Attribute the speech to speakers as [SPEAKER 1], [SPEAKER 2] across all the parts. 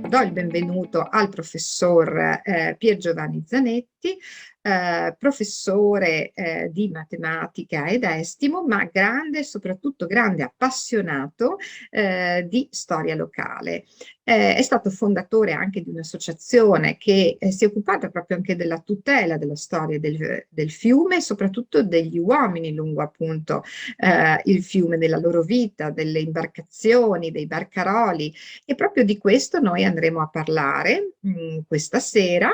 [SPEAKER 1] do il benvenuto al professor Pier Giovanni Zanetti, professore di matematica ed estimo, ma grande, soprattutto grande appassionato di storia locale. È stato fondatore anche di un'associazione che si è occupata proprio anche della tutela della storia del fiume e soprattutto degli uomini lungo appunto il fiume, della loro vita, delle imbarcazioni, dei barcaroli, e proprio di questo noi andremo a parlare questa sera.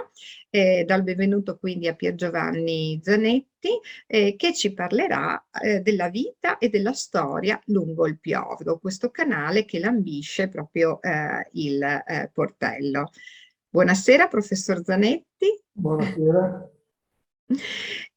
[SPEAKER 1] Do il benvenuto quindi a Pier Giovanni Zanetti, che ci parlerà della vita e della storia lungo il Piovro, questo canale che lambisce proprio il portello. Buonasera, professor Zanetti.
[SPEAKER 2] Buonasera.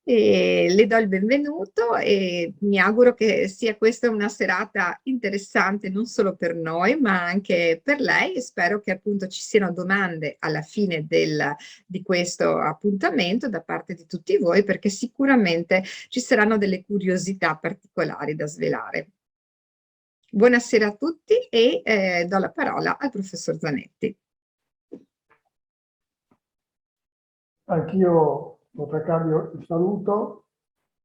[SPEAKER 1] Le do il benvenuto e mi auguro che sia questa una serata interessante non solo per noi ma anche per lei, e spero che appunto ci siano domande alla fine di questo appuntamento da parte di tutti voi, perché sicuramente ci saranno delle curiosità particolari da svelare. Buonasera a tutti e do la parola al professor Zanetti.
[SPEAKER 2] Anch'io cambio il saluto.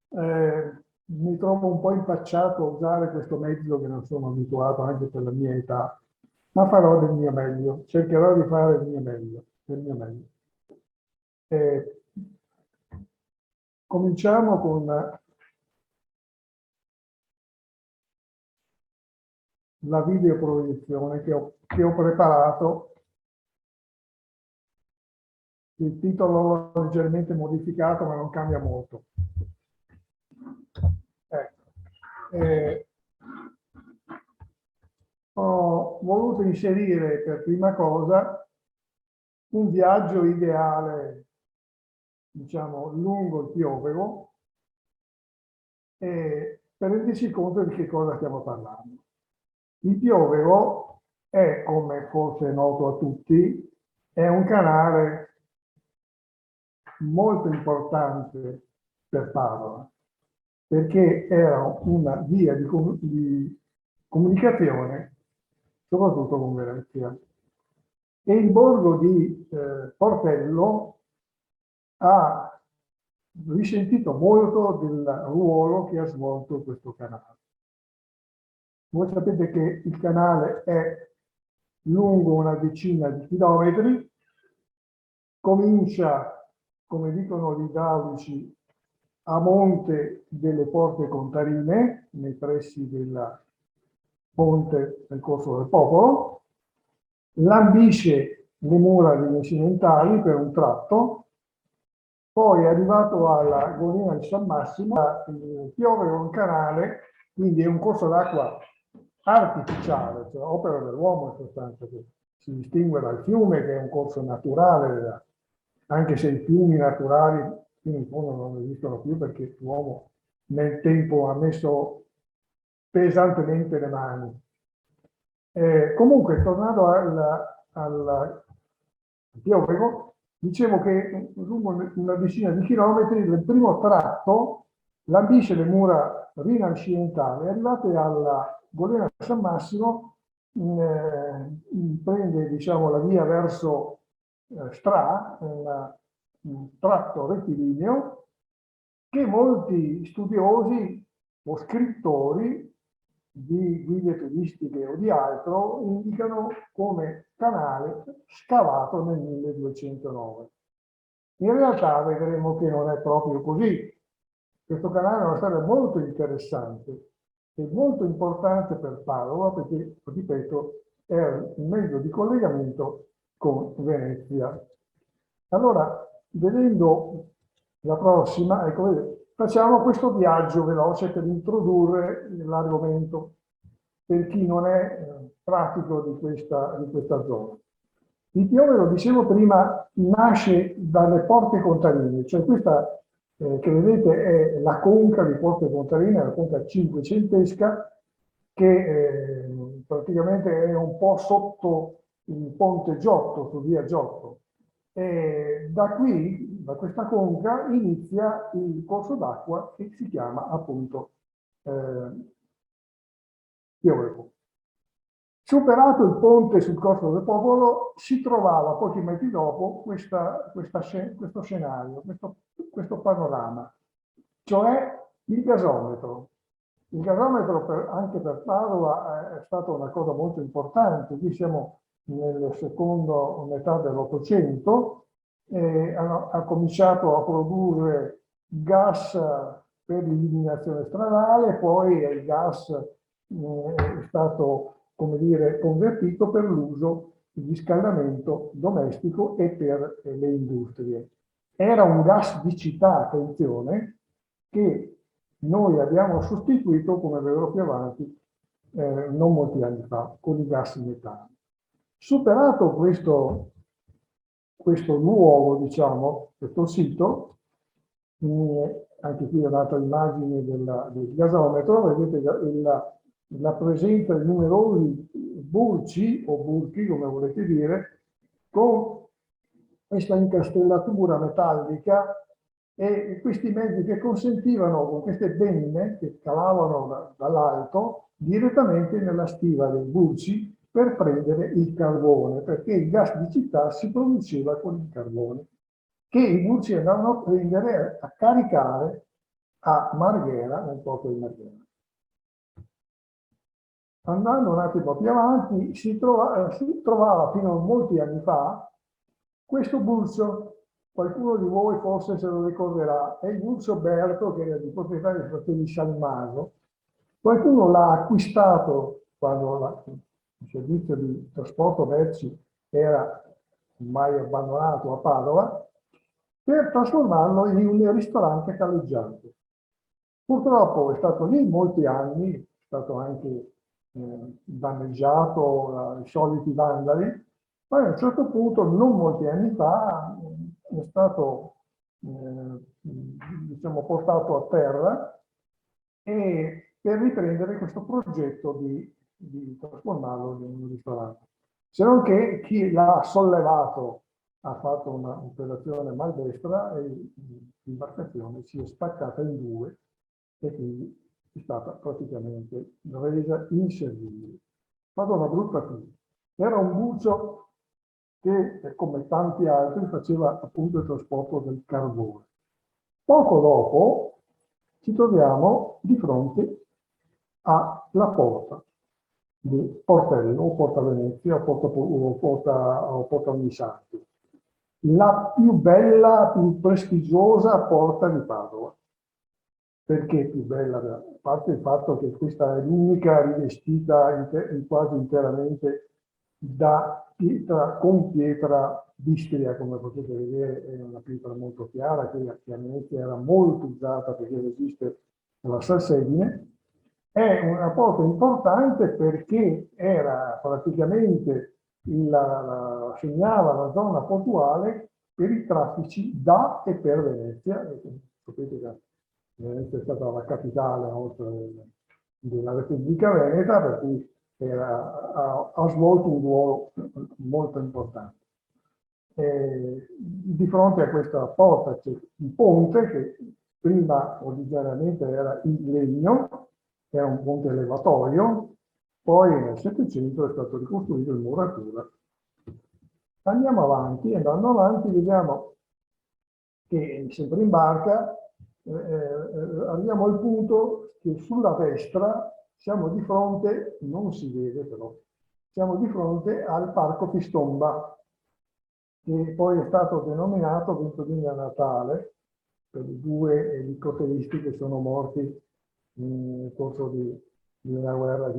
[SPEAKER 2] Mi trovo un po' impacciato a usare questo mezzo che non sono abituato anche per la mia età, ma farò del mio meglio, cercherò di fare il mio meglio, del mio meglio. Cominciamo con la videoproiezione che ho preparato. Il titolo l'ho leggermente modificato, ma non cambia molto. Ecco. Ho voluto inserire per prima cosa un viaggio ideale, diciamo, lungo il Piovero, per renderci conto di che cosa stiamo parlando. Il Piovero è, come forse è noto a tutti, è un canale molto importante per Padova, perché era una via di comunicazione soprattutto con Venezia. E il borgo di Portello ha risentito molto del ruolo che ha svolto questo canale. Voi sapete che il canale è lungo una decina di chilometri, comincia, come dicono gli idraulici, a monte delle Porte Contarine, nei pressi del ponte del Corso del Popolo, lambisce le mura rinascimentali per un tratto, poi è arrivato alla Golina di San Massimo, il Piovero è un canale, quindi è un corso d'acqua artificiale, cioè opera dell'uomo in sostanza, che si distingue dal fiume che è un corso naturale, anche se i fiumi naturali in fondo non esistono più perché l'uomo nel tempo ha messo pesantemente le mani. Comunque, tornando al Piovero, dicevo che lungo una decina di chilometri, il primo tratto lambisce le mura rinascimentali, arrivate alla Golena San Massimo, prende, diciamo, la via verso Stra, un tratto rettilineo che molti studiosi o scrittori di guide turistiche o di altro indicano come canale scavato nel 1209. In realtà vedremo che non è proprio così. Questo canale è una storia molto interessante e molto importante per Padova perché, ripeto, è un mezzo di collegamento con Venezia. Allora, vedendo la prossima, ecco, facciamo questo viaggio veloce per introdurre l'argomento per chi non è pratico di questa zona. Il Piovero, dicevo prima, nasce dalle Porte Contarine, cioè questa che vedete è la conca di Porte Contarine, la conca cinquecentesca, che praticamente è un po' sotto il ponte Giotto, su via Giotto. E da qui, da questa conca, inizia il corso d'acqua che si chiama appunto Piovero. Superato il ponte sul Corso del Popolo, si trovava pochi metri dopo questo scenario, questo panorama, cioè il gasometro. Il gasometro anche per Padova è stata una cosa molto importante. Qui siamo nella seconda metà dell'Ottocento, ha cominciato a produrre gas per l'illuminazione stradale, poi il gas è stato, come dire, convertito per l'uso di riscaldamento domestico e per le industrie. Era un gas di città, attenzione, che noi abbiamo sostituito, come vedrò più avanti, non molti anni fa, con il gas metano. Superato questo nuovo, diciamo, questo sito, anche qui ho dato immagini del gasometro, vedete la presenza di numerosi burci o burchi, come volete dire, con questa incastellatura metallica e questi mezzi che consentivano, con queste benne che calavano dall'alto, direttamente nella stiva dei burci per prendere il carbone, perché il gas di città si produceva con il carbone, che i burci andavano a prendere, a caricare a Marghera, nel porto di Marghera. Andando un attimo più avanti, si trovava fino a molti anni fa questo burcio. Qualcuno di voi forse se lo ricorderà, è il burcio Berto, che era di proprietà dei fratelli Salmaso. Qualcuno l'ha acquistato quando il servizio di trasporto merci era ormai abbandonato a Padova, per trasformarlo in un ristorante calleggiante. Purtroppo è stato lì molti anni, è stato anche danneggiato dai soliti vandali, ma a un certo punto, non molti anni fa, è stato diciamo, portato a terra e per riprendere questo progetto di trasformarlo in un ristorante. Se non che chi l'ha sollevato ha fatto un'operazione maldestra e l'imbarcazione si è spaccata in due e quindi è stata praticamente resa inservibile. Fatto una brutta fine. Era un buccio che, come tanti altri, faceva appunto il trasporto del carbone. Poco dopo ci troviamo di fronte alla porta di Portello, o Porta Venezia, o Porta Ognissanti, la più bella, più prestigiosa porta di Padova. Perché più bella? A parte il fatto che questa è l'unica rivestita quasi interamente da pietra, con pietra d'Istria, come potete vedere è una pietra molto chiara, che a Venezia era molto usata perché resiste alla salsedine. È una porta importante perché era praticamente segnava la zona portuale per i traffici da e per Venezia. Sapete che Venezia è stata la capitale della Repubblica Veneta, per cui ha svolto un ruolo molto importante. Di fronte a questa porta c'è il ponte, che prima originariamente era in legno, era un ponte elevatorio, poi nel Settecento è stato ricostruito in muratura. Andiamo avanti, andando avanti vediamo che sempre in barca arriviamo al punto che sulla destra siamo di fronte, non si vede però, siamo di fronte al Parco Pistomba, che poi è stato denominato Ventolina Natale per i due elicotteristi che sono morti nel corso di una guerra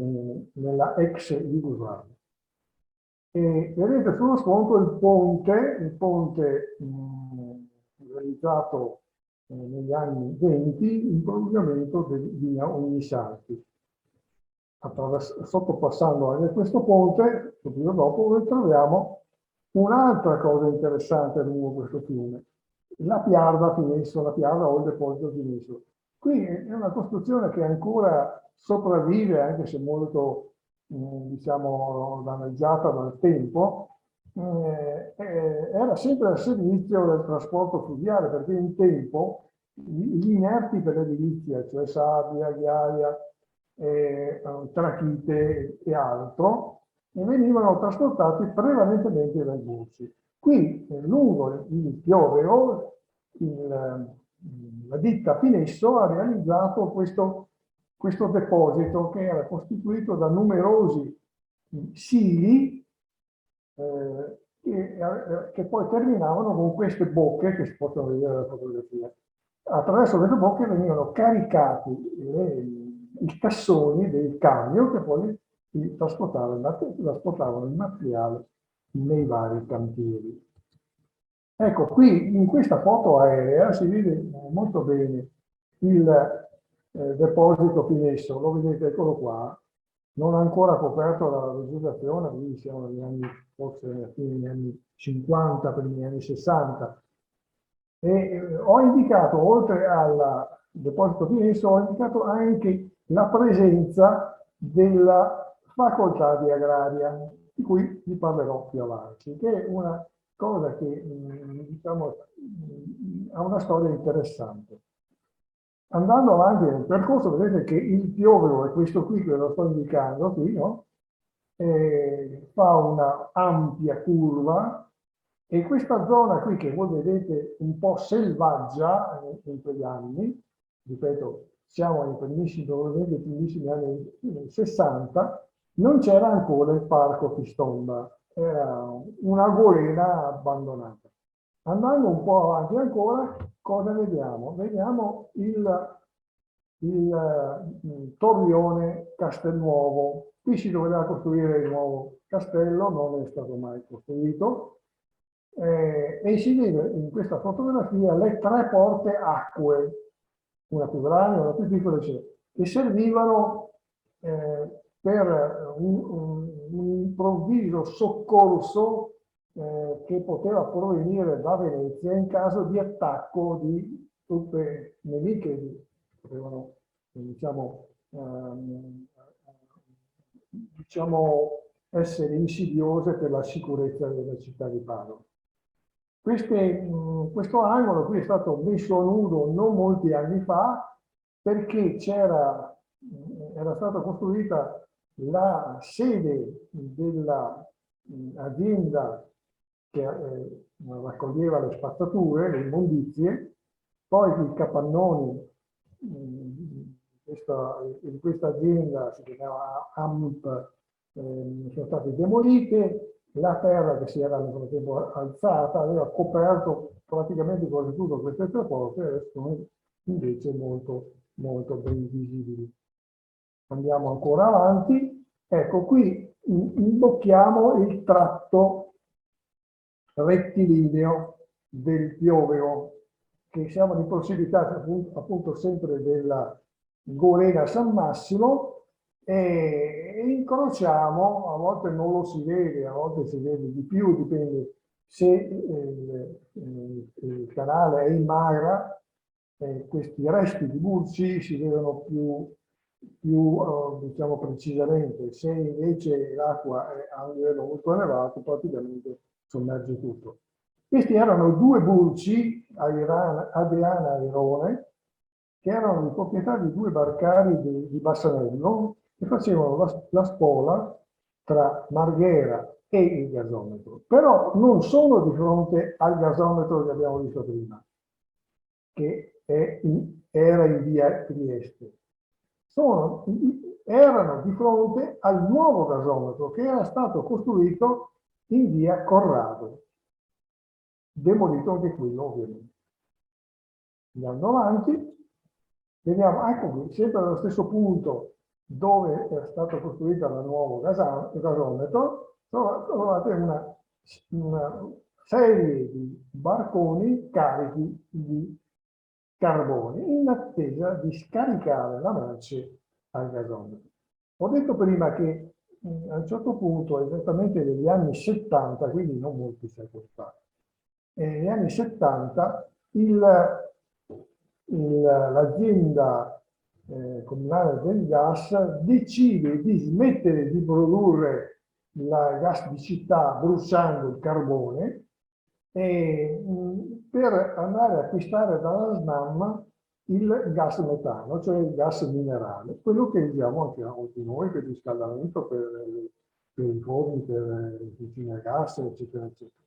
[SPEAKER 2] nella ex Jugoslavia. E vedete sullo sfondo il ponte realizzato negli anni 20 in prolungamento di via Ognissanti. Sottopassando anche questo ponte, subito dopo troviamo un'altra cosa interessante lungo questo fiume, la Piarda Finesso, la Piarda o il deposito Finesso. Qui è una costruzione che ancora sopravvive, anche se molto, diciamo, danneggiata dal tempo. Era sempre al servizio del trasporto fluviale, perché un tempo gli inerti per l'edilizia, cioè sabbia, ghiaia, trachite e altro, e venivano trasportati prevalentemente dai Bursi. Qui, lungo il Pioveo, la ditta Pinesso ha realizzato questo deposito che era costituito da numerosi sili che poi terminavano con queste bocche che si possono vedere nella fotografia. Attraverso queste bocche venivano caricati i cassoni del camion che poi trasportavano il materiale nei vari cantieri. Ecco, qui in questa foto aerea si vede molto bene il deposito Pinesso, lo vedete, eccolo qua, non ancora coperto dalla legislazione, quindi siamo negli anni, forse alla fine degli anni 50, primi anni 60. E ho indicato, oltre al deposito Pinesso, ho indicato anche la presenza della facoltà di agraria, di cui vi parlerò più avanti, che è una cosa che diciamo, ha una storia interessante. Andando avanti nel percorso, vedete che il Piovero è questo qui che lo sto indicando qui, no? Fa una ampia curva e questa zona qui che voi vedete un po' selvaggia in quegli anni, ripeto, siamo nei primissimi anni 60, non c'era ancora il parco Pistomba, era una golena abbandonata. Andando un po' avanti ancora, cosa vediamo? Vediamo il torrione Castelnuovo. Qui si doveva costruire il nuovo castello, non è stato mai costruito, e si vede in questa fotografia le tre porte acque, una più grande, una più piccola, che servivano per un improvviso soccorso che poteva provenire da Venezia in caso di attacco di truppe nemiche che potevano, diciamo, essere insidiose per la sicurezza della città di Padova. Questo angolo qui è stato messo a nudo non molti anni fa perché era stata costruita la sede dell'azienda che raccoglieva le spazzature, le immondizie, poi i capannoni di questa azienda, si chiamava AMP, sono state demolite, la terra che si era nel frattempo alzata aveva coperto praticamente quasi tutto queste tre porte, adesso sono invece molto, molto ben visibili. Andiamo ancora avanti, ecco qui imbocchiamo il tratto rettilineo del Pioveo, che siamo in prossimità appunto sempre della Golena San Massimo, e incrociamo, a volte non lo si vede, a volte si vede di più, dipende se il canale è in magra, questi resti di Burci si vedono più diciamo precisamente, se invece l'acqua è a un livello molto elevato praticamente sommerge tutto. Questi erano due Burci, Adriana e Rone, che erano di proprietà di due barcari di Bassanello che facevano la spola tra Marghera e il gasometro. Però non sono di fronte al gasometro che abbiamo visto prima, che era in via Trieste. Erano di fronte al nuovo gasometro che era stato costruito in via Corrado, demolito anche quello ovviamente. Andando avanti, vediamo, ecco qui, sempre allo stesso punto dove è stata costruita la nuova gasometro, trovate una serie di barconi carichi di carbone in attesa di scaricare la merce al gasometro. Ho detto prima che a un certo punto, esattamente negli anni 70, quindi non molti secoli fa, negli anni 70 l'azienda comunale del gas decide di smettere di produrre il gas di città bruciando il carbone per andare a acquistare dalla SNAM il gas metano, cioè il gas minerale, quello che usiamo anche oggi noi per il riscaldamento, per per i forni, per le cucine a gas, eccetera, eccetera.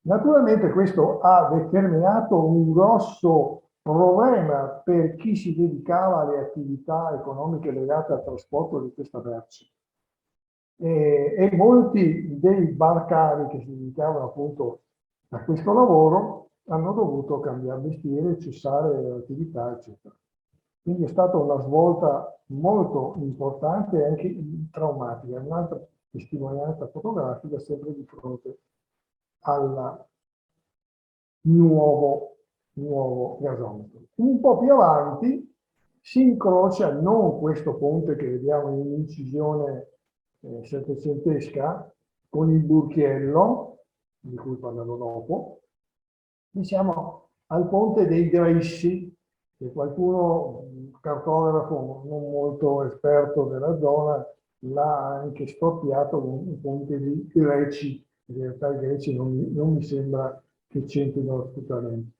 [SPEAKER 2] Naturalmente questo ha determinato un grosso problema per chi si dedicava alle attività economiche legate al trasporto di questa merce. E molti dei barcari che si dedicavano appunto a questo lavoro hanno dovuto cambiare mestiere, cessare l'attività, eccetera. Quindi è stata una svolta molto importante e anche traumatica, un'altra testimonianza fotografica sempre di fronte al nuovo gasometro. Un po' più avanti si incrocia non questo ponte che vediamo in incisione settecentesca con il Burchiello, di cui parlerò dopo, diciamo al ponte dei Gressi, che qualcuno, un cartografo non molto esperto della zona, l'ha anche storpiato con un ponte di Greci. In realtà i Greci non mi sembra che c'entrino assolutamente.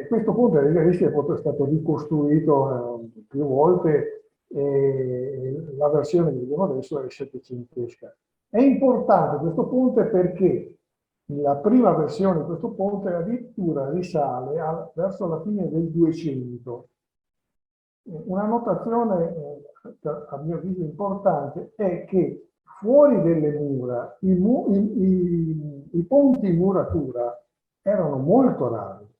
[SPEAKER 2] Questo ponte dei Greci è proprio stato ricostruito più volte, la versione che vediamo adesso è settecentesca. È importante questo ponte perché la prima versione di questo ponte addirittura risale verso la fine del 200. Una notazione, a mio avviso importante, è che fuori delle mura i ponti in muratura erano molto rari.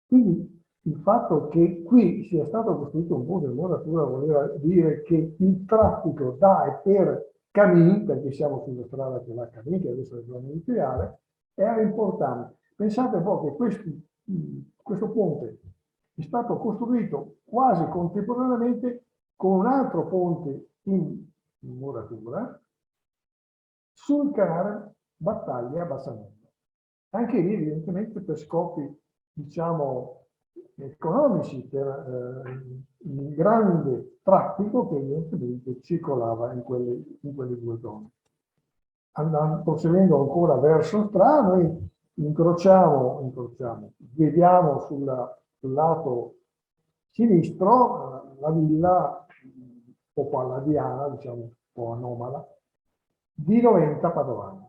[SPEAKER 2] Quindi il fatto che qui sia stato costruito un ponte in muratura voleva dire che il traffico da e per Camin, perché siamo sulla strada che va a Camin, che adesso è la zona industriale, era importante. Pensate un po' che questo ponte è stato costruito quasi contemporaneamente con un altro ponte in muratura sul canale Battaglia-Bassanello. Anche lì evidentemente per scopi, diciamo, economici, per il grande traffico che evidentemente circolava in quelle due zone. Proseguendo ancora verso Stra, noi incrociamo, vediamo sul lato sinistro la villa un po' palladiana, diciamo un po' anomala, di Noventa Padovana.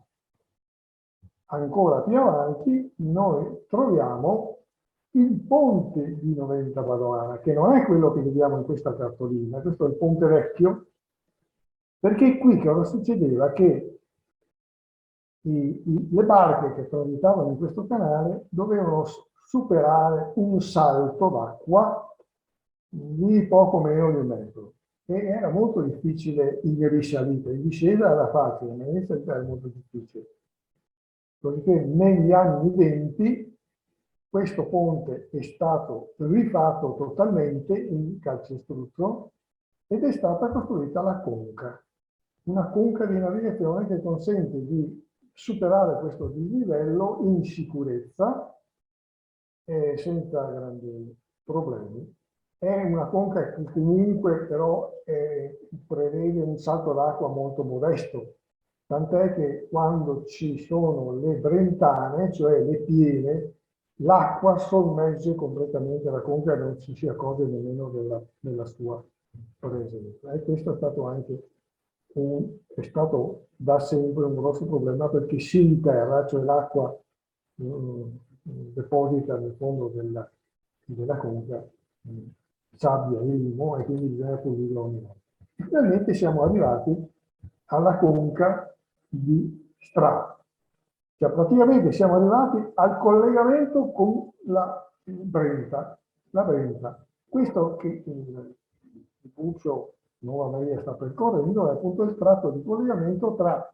[SPEAKER 2] Ancora più avanti noi troviamo il ponte di Noventa Padovana, che non è quello che vediamo in questa cartolina, questo è il ponte vecchio, perché qui cosa succedeva? Che le barche che transitavano in questo canale dovevano superare un salto d'acqua di poco meno di 1 metro e era molto difficile in risalita. In discesa era facile, ma in risalita era molto difficile. Cosicché negli anni 20 questo ponte è stato rifatto totalmente in calcestruzzo ed è stata costruita la conca, una conca di navigazione che consente di superare questo dislivello in sicurezza e senza grandi problemi. È una conca che comunque però prevede un salto d'acqua molto modesto, tant'è che quando ci sono le brentane, cioè le piene, l'acqua sommerge completamente la conca e non ci si accorge nemmeno della sua presenza. E questo è stato anche è stato da sempre un grosso problema perché si interra, cioè l'acqua deposita nel fondo della conca sabbia e limo e quindi bisogna pulirlo ogni volta. Finalmente siamo arrivati alla conca di Stra. Cioè praticamente siamo arrivati al collegamento con la Brenta. Questo che il Buccio Nuova Maria sta percorrendo è appunto il tratto di collegamento tra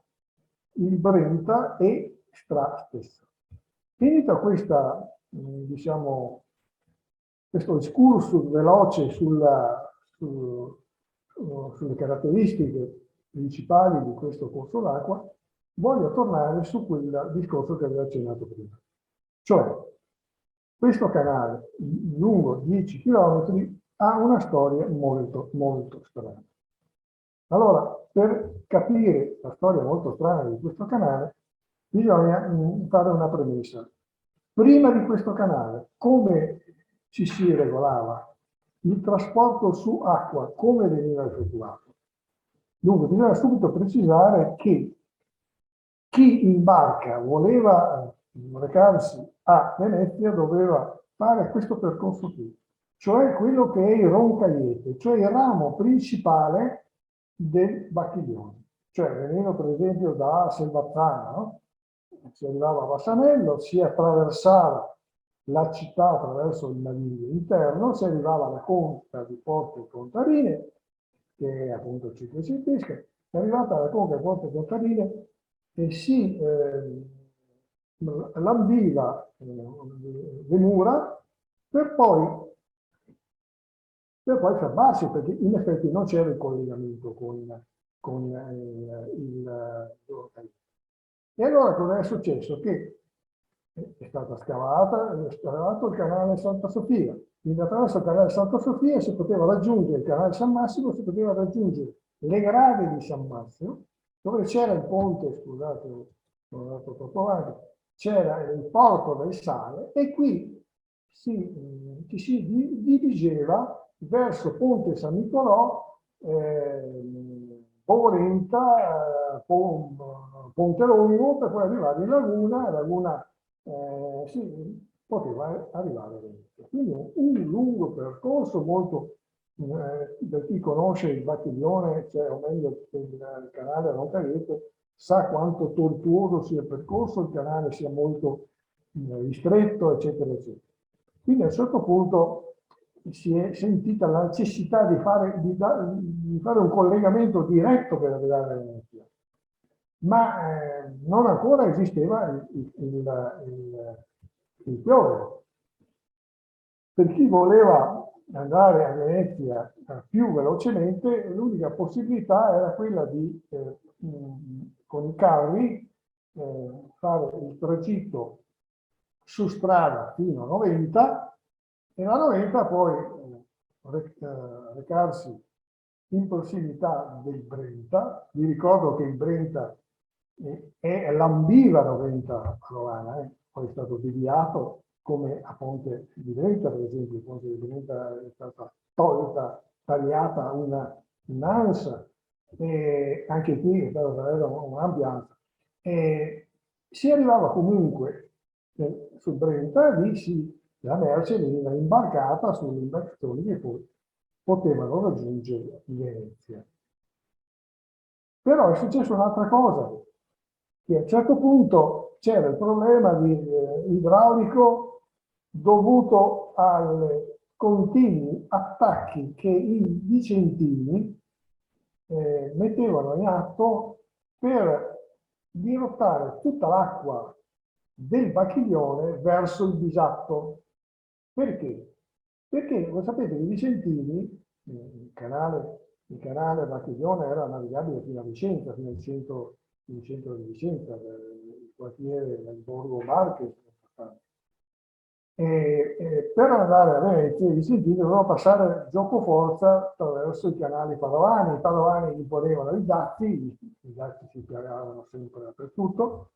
[SPEAKER 2] il Brenta e Stra stesso. Finita questa, diciamo, questo excursus veloce sulle caratteristiche principali di questo corso d'acqua, voglio tornare su quel discorso che avevo accennato prima. Cioè, questo canale lungo 10 km ha una storia molto, molto strana. Allora, per capire la storia molto strana di questo canale, bisogna fare una premessa. Prima di questo canale, come ci si regolava? Il trasporto su acqua, come veniva effettuato? Dunque, bisogna subito precisare che chi in barca voleva recarsi a Venezia doveva fare questo percorso qui, cioè quello che è il Roncaliete, cioè il ramo principale del Bacchiglione. Cioè, venendo per esempio da Selvazzana, no? Si arrivava a Vassanello, si attraversava la città attraverso il naviglio interno, si arrivava alla conca di Porto Contarine, che è appunto il ciclo si pesca, è arrivata alla conca di Porto Contarine e si lambiva le mura per poi, fermarsi, perché in effetti non c'era il collegamento con il. E allora cosa è successo? Che è stata scavato il canale Santa Sofia. Quindi attraverso il canale Santa Sofia si poteva raggiungere il canale San Massimo, si poteva raggiungere le grade di San Massimo, dove c'era il ponte, scusate, sono andato troppo avanti, c'era il porto del sale e qui ci si dirigeva verso Ponte San Nicolò, Bovolenta, Ponte Ronimo, per poi arrivare in Laguna si poteva arrivare a Venezia. Quindi un lungo percorso molto, per chi conosce il Bacchiglione, cioè, o meglio il canale Roncaliete, sa quanto tortuoso sia il percorso, il canale sia molto ristretto, eccetera, eccetera. Quindi a un certo punto si è sentita la necessità di fare un collegamento diretto per arrivare a Venezia, ma non ancora esisteva il Fiore. Per chi voleva andare a Venezia più velocemente, l'unica possibilità era quella di, con i carri, fare il tragitto su strada fino a Noventa e da Noventa poi recarsi in prossimità del Brenta. Vi ricordo che il Brenta lambiva Noventa Padovana, poi è stato deviato come a Ponte di Brenta, per esempio. Il Ponte di Brenta è stata tolta, tagliata un'ansa, e anche qui è stata tagliata un'ambianza. Si arrivava comunque sul Brenta, lì la merce veniva imbarcata sulle imbarcazioni che poi potevano raggiungere Venezia. Però è successa un'altra cosa, che a un certo punto c'era il problema idraulico dovuto ai continui attacchi che i vicentini mettevano in atto per dirottare tutta l'acqua del Bacchiglione verso il Bisatto. Perché? Perché, voi sapete, i vicentini, il canale Bacchiglione era navigabile fino a Vicenza, fino al centro di Vicenza, il quartiere del Borgo Marche. Per andare a Venezia i vicentini dovevano passare giocoforza attraverso i canali padovani. I padovani imponevano i dazi si piagavano sempre dappertutto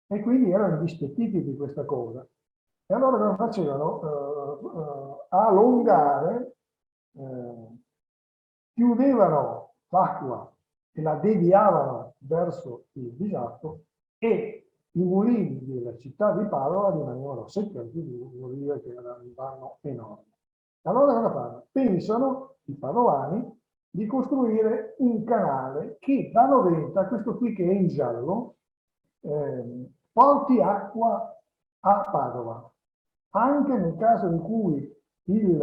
[SPEAKER 2] e quindi erano indispettiti di questa cosa. E allora cosa facevano? Allungare, chiudevano l'acqua e la deviavano verso il Bisatto e i mulini della città di Padova rimanevano secchi, quindi vuol dire che era un danno enorme. Allora cosa fanno? Pensano i padovani di costruire un canale che da Noventa, questo qui che è in giallo, porti acqua a Padova. Anche nel caso in cui i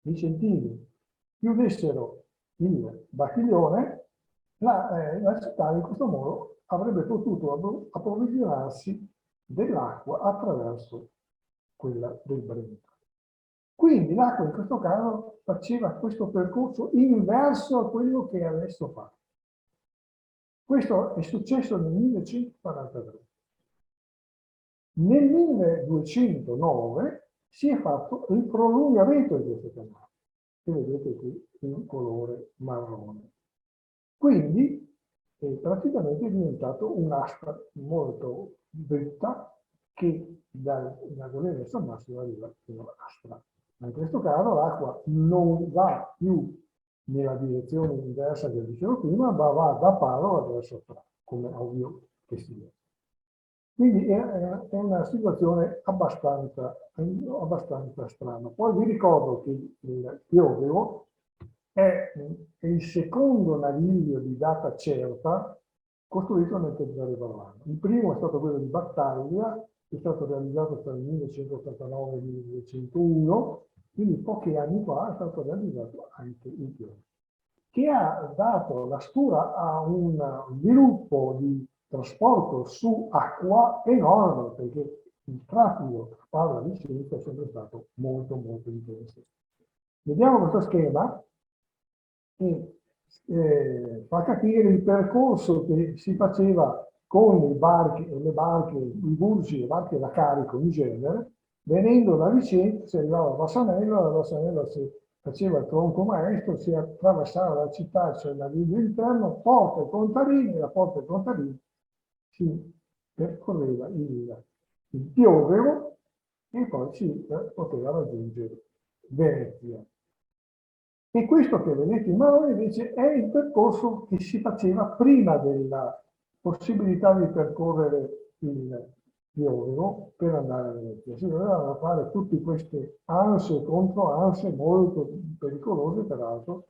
[SPEAKER 2] vicentini chiudessero il Bacchiglione, la città in questo modo avrebbe potuto approvvigionarsi dell'acqua attraverso quella del Brenta. Quindi l'acqua in questo caso faceva questo percorso inverso a quello che adesso fa. Questo è successo nel 1143. Nel 1209 si è fatto il prolungamento di questo canale, che vedete qui in colore marrone. Quindi praticamente è diventato un'asta molto dritta che dal Nagolino San Massimo arriva fino all'Astra. Ma in questo caso l'acqua non va più nella direzione inversa che dicevo prima, ma va da Padova verso Tra, come ovvio che sia. Quindi è una situazione abbastanza strana. Poi vi ricordo che il Piovero è il secondo naviglio di data certa costruito nel territorio padovano. Il primo è stato quello di Battaglia, che è stato realizzato tra il 1189 e il 1201, quindi pochi anni fa è stato realizzato anche il Piovero, che ha dato la stura a un sviluppo di trasporto su acqua enorme, perché il traffico tra Padova e Vicenza è sempre stato molto intenso. Vediamo questo schema che fa capire il percorso che si faceva con i barche, i burgi, le barche da carico in genere, venendo da Vicenza si arrivava a Bassanello, da Bassanello si faceva il tronco maestro, si attraversava la città, cioè il naviglio interno, Porta e Contarini, e da Porta e Contarini si percorreva il Piovero e poi si poteva raggiungere Venezia. E questo che vedete in mano invece è il percorso che si faceva prima della possibilità di percorrere il Piovero per andare a Venezia. Si dovevano fare tutte queste anse e controanse molto pericolose, peraltro,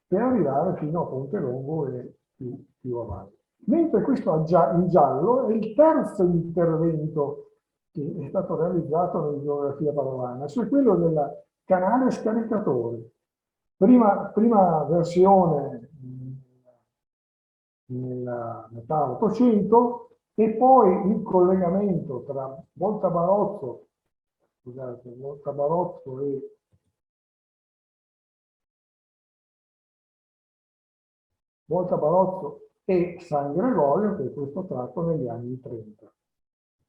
[SPEAKER 2] per arrivare fino a Ponte Longo e più avanti. Mentre questo in giallo è il terzo intervento che è stato realizzato nella geografia padovana, cioè quello del canale scaricatore. Prima versione nella metà 800 e poi il collegamento tra Volta Barozzo e San Gregorio, che è questo tratto negli anni 30.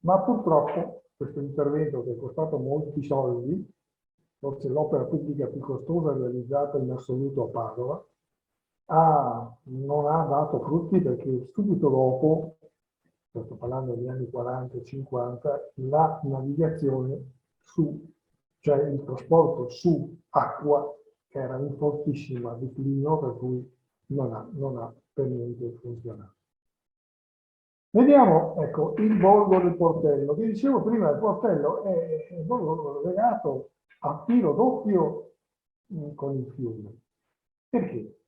[SPEAKER 2] Ma purtroppo questo intervento, che è costato molti soldi, forse l'opera pubblica più costosa realizzata in assoluto a Padova, non ha dato frutti, perché subito dopo, sto parlando degli anni 40 e 50, la navigazione cioè il trasporto su acqua, era in fortissimo declino, per cui non ha per niente funzionato. Vediamo, ecco, il borgo del Portello. Vi dicevo prima, il Portello è un borgo legato a filo doppio con il fiume. Perché?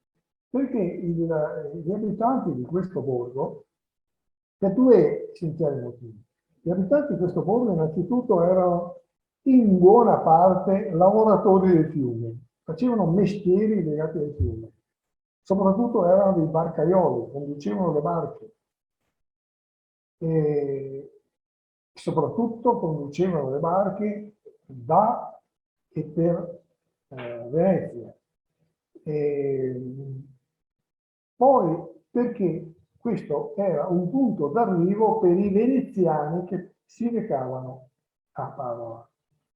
[SPEAKER 2] Perché gli abitanti di questo borgo, per due essenziali motivi. Gli abitanti di questo borgo innanzitutto erano in buona parte lavoratori del fiume, facevano mestieri legati al fiume. Soprattutto erano dei barcaioli, conducevano le barche. E soprattutto conducevano le barche da e per Venezia. Poi perché questo era un punto d'arrivo per i veneziani che si recavano a Padova.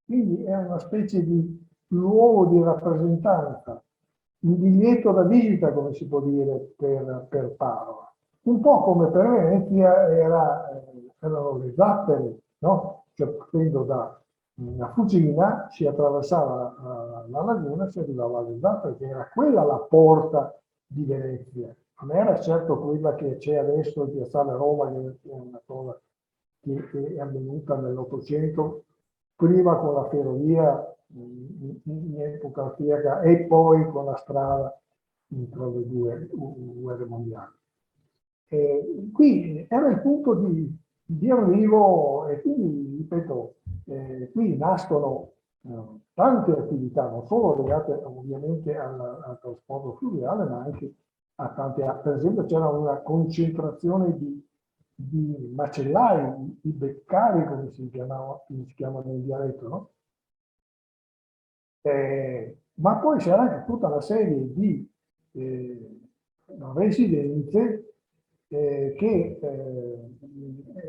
[SPEAKER 2] Quindi è una specie di luogo di rappresentanza, un biglietto da visita, come si può dire, per Padova. Un po' come per Venezia erano le zappere, no? Cioè, partendo da Fusina si attraversava la laguna e si arrivava alle zappere, che era quella la porta di Venezia. Non era certo quella che c'è adesso in Piazzale Roma, che è una cosa che è avvenuta nell'Ottocento, prima con la ferrovia in epoca austriaca e poi con la strada tra le due guerre mondiali. Qui era il punto di arrivo e quindi, ripeto, qui nascono tante attività, non solo legate ovviamente al trasporto fluviale, ma anche a tante altre. Per esempio c'era una concentrazione di macellai, di beccari, come si chiama nel dialetto, no? Ma poi c'era anche tutta una serie di residenze che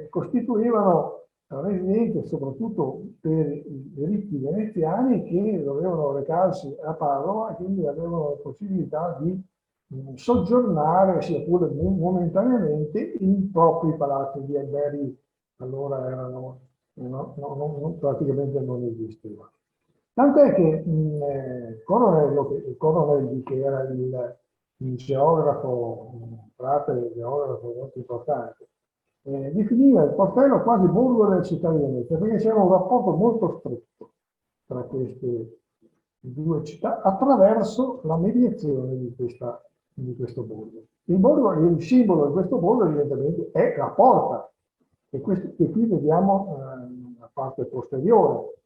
[SPEAKER 2] costituivano residenze soprattutto per i ricchi veneziani che dovevano recarsi a Padova e quindi avevano la possibilità di soggiornare, sia pure momentaneamente, in propri palazzi. Di alberghi allora praticamente non esistevano. Tant'è che Coronelli, che era il geografo, un frate geografo molto importante, definiva il Portello quasi borgo della città di Venezia, perché c'era un rapporto molto stretto tra queste due città attraverso la mediazione di questo borgo. Il simbolo di questo borgo evidentemente è la porta, che qui vediamo nella parte posteriore,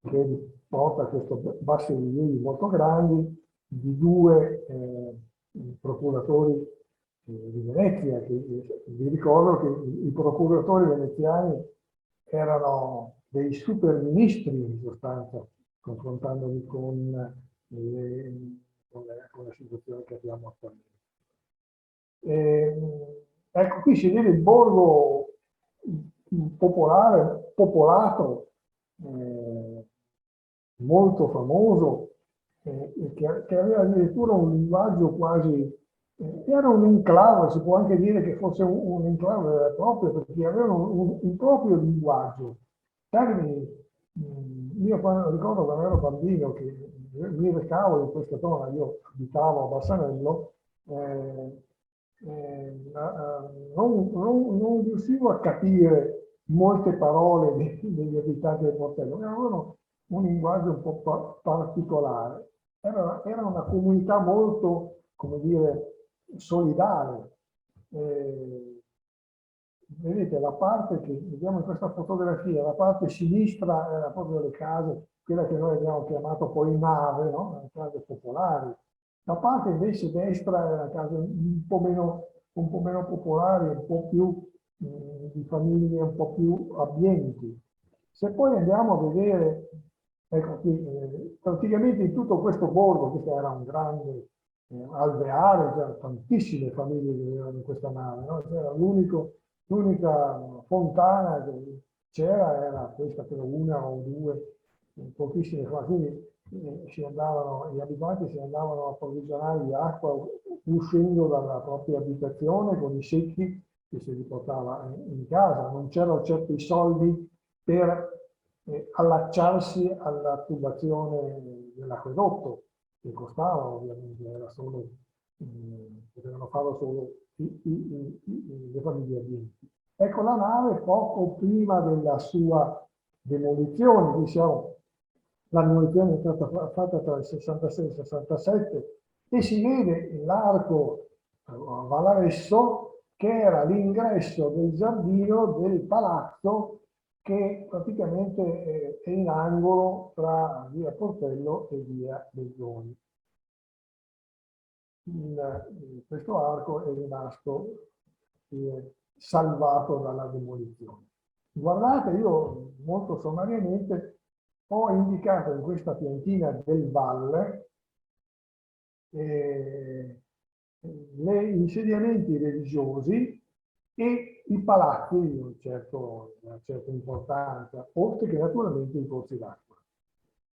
[SPEAKER 2] che porta a questi bassi rilievi molto grandi di due procuratori di Venezia, che vi ricordo che i procuratori veneziani erano dei super ministri in sostanza, confrontandovi con la situazione che abbiamo attualmente. Ecco, qui si vede il borgo popolare, popolato, molto famoso, che aveva addirittura un linguaggio quasi, era un enclave, si può anche dire che fosse un enclave proprio, perché avevano un proprio linguaggio. Termini, io ricordo quando ero bambino che mi recavo in questa zona, io abitavo a Bassanello, non riuscivo a capire molte parole degli abitanti del Portello, avevano un linguaggio un po' particolare. Era una comunità molto, come dire, solidale. Vedete la parte che vediamo in questa fotografia, la parte sinistra era proprio le case, quella che noi abbiamo chiamato poi nave, no? Le case popolari. La parte invece destra era case un po' meno popolari, un po' più di famiglie un po' più abbienti. Se poi andiamo a vedere, ecco qui, praticamente in tutto questo borgo, questo era un grande alveare, c'erano tantissime famiglie che vivevano in questa nave, no? C'era l'unica fontana che c'era era questa, però una o due, pochissime famiglie, quindi gli abitanti si andavano a approvvigionare di acqua uscendo dalla propria abitazione con i secchi che si riportava in casa. Non c'erano certi soldi per allacciarsi alla tubazione dell'acquedotto, che costava ovviamente, era solo, potevano farlo solo le famiglie abbienti. Ecco la nave poco prima della sua demolizione, diciamo, la demolizione è stata fatta tra il 66 e il 67 e si vede l'arco Valaresso, che era l'ingresso del giardino del palazzo che praticamente è in angolo tra via Portello e via Bezzoni. Questo arco è rimasto salvato dalla demolizione. Guardate, io molto sommariamente ho indicato in questa piantina del Valle gli insediamenti religiosi e i palazzi di una certa importanza, oltre che naturalmente i corsi d'acqua.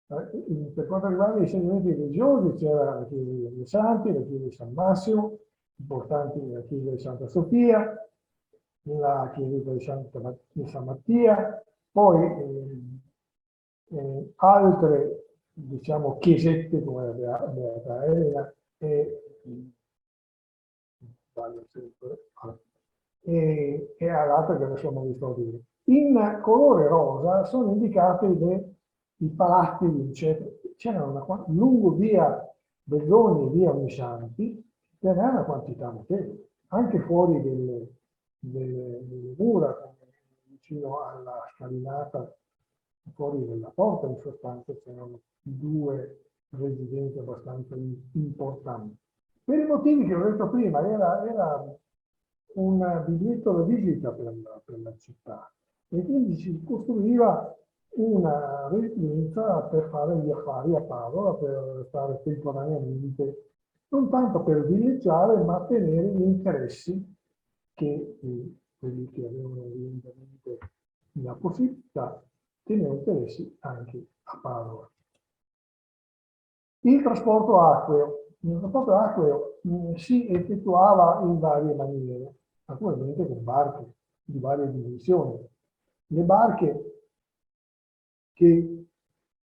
[SPEAKER 2] Per quanto riguarda gli insediamenti religiosi c'era la chiesa dei Santi, la chiesa di San Massimo, importanti la chiesa di Santa Sofia, la chiesa di San Mattia, poi altre, diciamo, chiesette come la Beata Elena e all'altra che adesso non vi sto a dire. In colore rosa sono indicati i palazzi vincenzi. C'erano lungo via Bezzoni e via Ognissanti, ce n'era una quantità notevole, anche fuori delle mura, vicino alla scalinata, fuori dalla porta, in sostanza c'erano due residenze abbastanza importanti. Per i motivi che ho detto prima, era un biglietto da visita per la città e quindi si costruiva una residenza per fare gli affari a Padova, per stare temporaneamente, non tanto per villeggiare, ma tenere gli interessi che quelli che avevano evidentemente la possibilità tenere interessi anche a Padova. Il trasporto acqueo. Il trasporto acqueo si effettuava in varie maniere, naturalmente con barche di varie dimensioni. Le barche che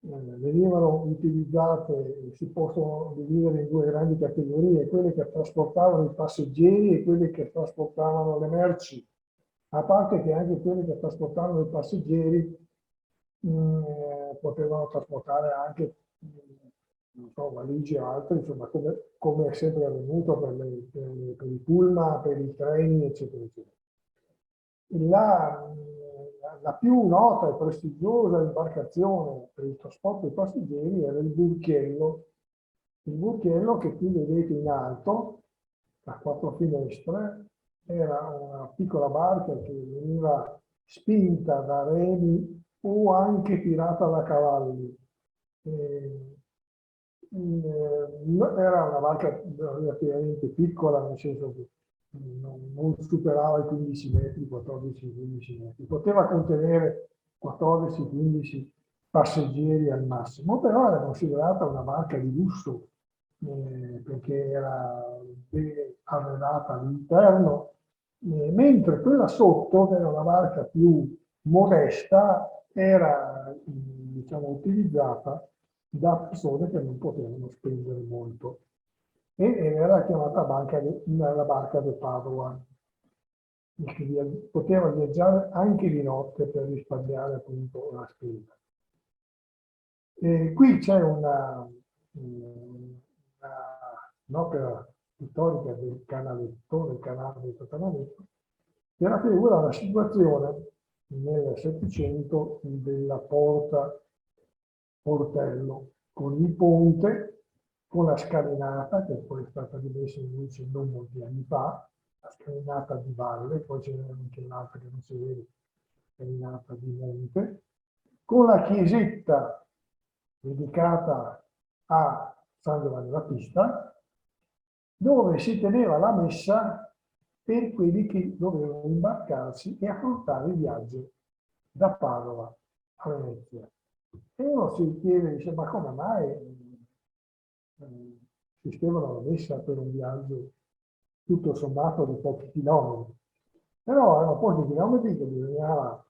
[SPEAKER 2] venivano utilizzate, si possono dividere in due grandi categorie, quelle che trasportavano i passeggeri e quelle che trasportavano le merci, a parte che anche quelle che trasportavano i passeggeri potevano trasportare anche non so, valigie o altro, insomma, come è sempre avvenuto per i pullman, per i treni, eccetera, eccetera. La più nota e prestigiosa imbarcazione per il trasporto dei passeggeri era il burchiello che qui vedete in alto, a quattro finestre, era una piccola barca che veniva spinta da remi o anche tirata da cavalli. Era una barca relativamente piccola, nel senso che non superava i 15 metri, 14-15 metri. Poteva contenere 14-15 passeggeri al massimo, però era considerata una barca di lusso perché era ben arredata all'interno, mentre quella sotto, che era una barca più modesta, era diciamo, utilizzata da persone che non potevano spendere molto ed era chiamata la barca di Padova, che poteva viaggiare anche di notte per risparmiare appunto la spesa. Qui c'è un'opera storica del canaletto, del canale del Totanaletto, che raffigura la situazione nel Settecento della portello, con il ponte, con la scalinata, che poi è stata rimessa in luce non molti anni fa, la scalinata di valle, poi ce n'è anche un'altra che non si vede, scalinata di monte, con la chiesetta dedicata a San Giovanni Battista, dove si teneva la messa per quelli che dovevano imbarcarsi e affrontare il viaggio da Padova a Venezia. E uno si chiede, dice, ma come mai sistemano la messa per un viaggio tutto sommato di pochi chilometri? Però erano pochi chilometri che bisognava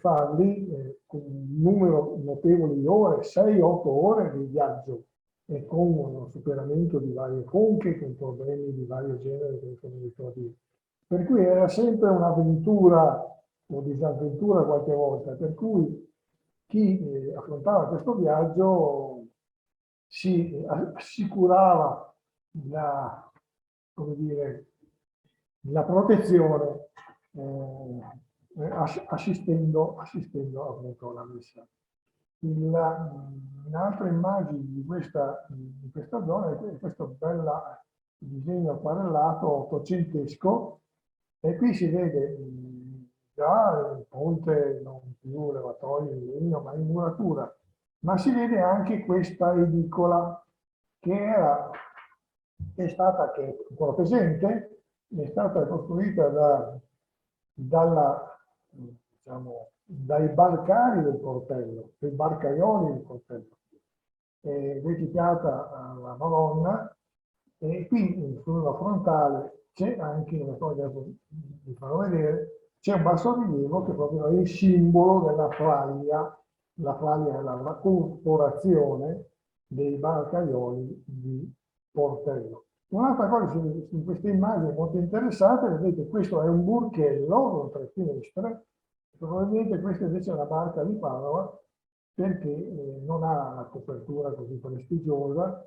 [SPEAKER 2] farli con un numero notevole di ore, 6-8 ore di viaggio e con uno superamento di varie conche, con problemi di vario genere che sono abituati. Per cui era sempre un'avventura o disavventura qualche volta, per cui chi affrontava questo viaggio si assicurava come dire, la protezione assistendo appunto alla messa. Un'altra immagine di questa zona è questo bel disegno acquarellato ottocentesco e qui si vede già il ponte non più levatoio in legno ma in muratura, ma si vede anche questa edicola che è stata, che è ancora presente, è stata costruita diciamo, dai barcari del portello, dai barcaioli del portello, dedicata alla Madonna, e qui sulla frontale c'è anche, una cosa che vi farò vedere, c'è un bassorilievo che proprio è il simbolo della fraglia, la fraglia è la corporazione dei barcaioli di Portello. Un'altra cosa in queste immagini molto interessante, vedete questo è un burchello con 3 finestre, probabilmente questa invece è una barca di Padova perché non ha una copertura così prestigiosa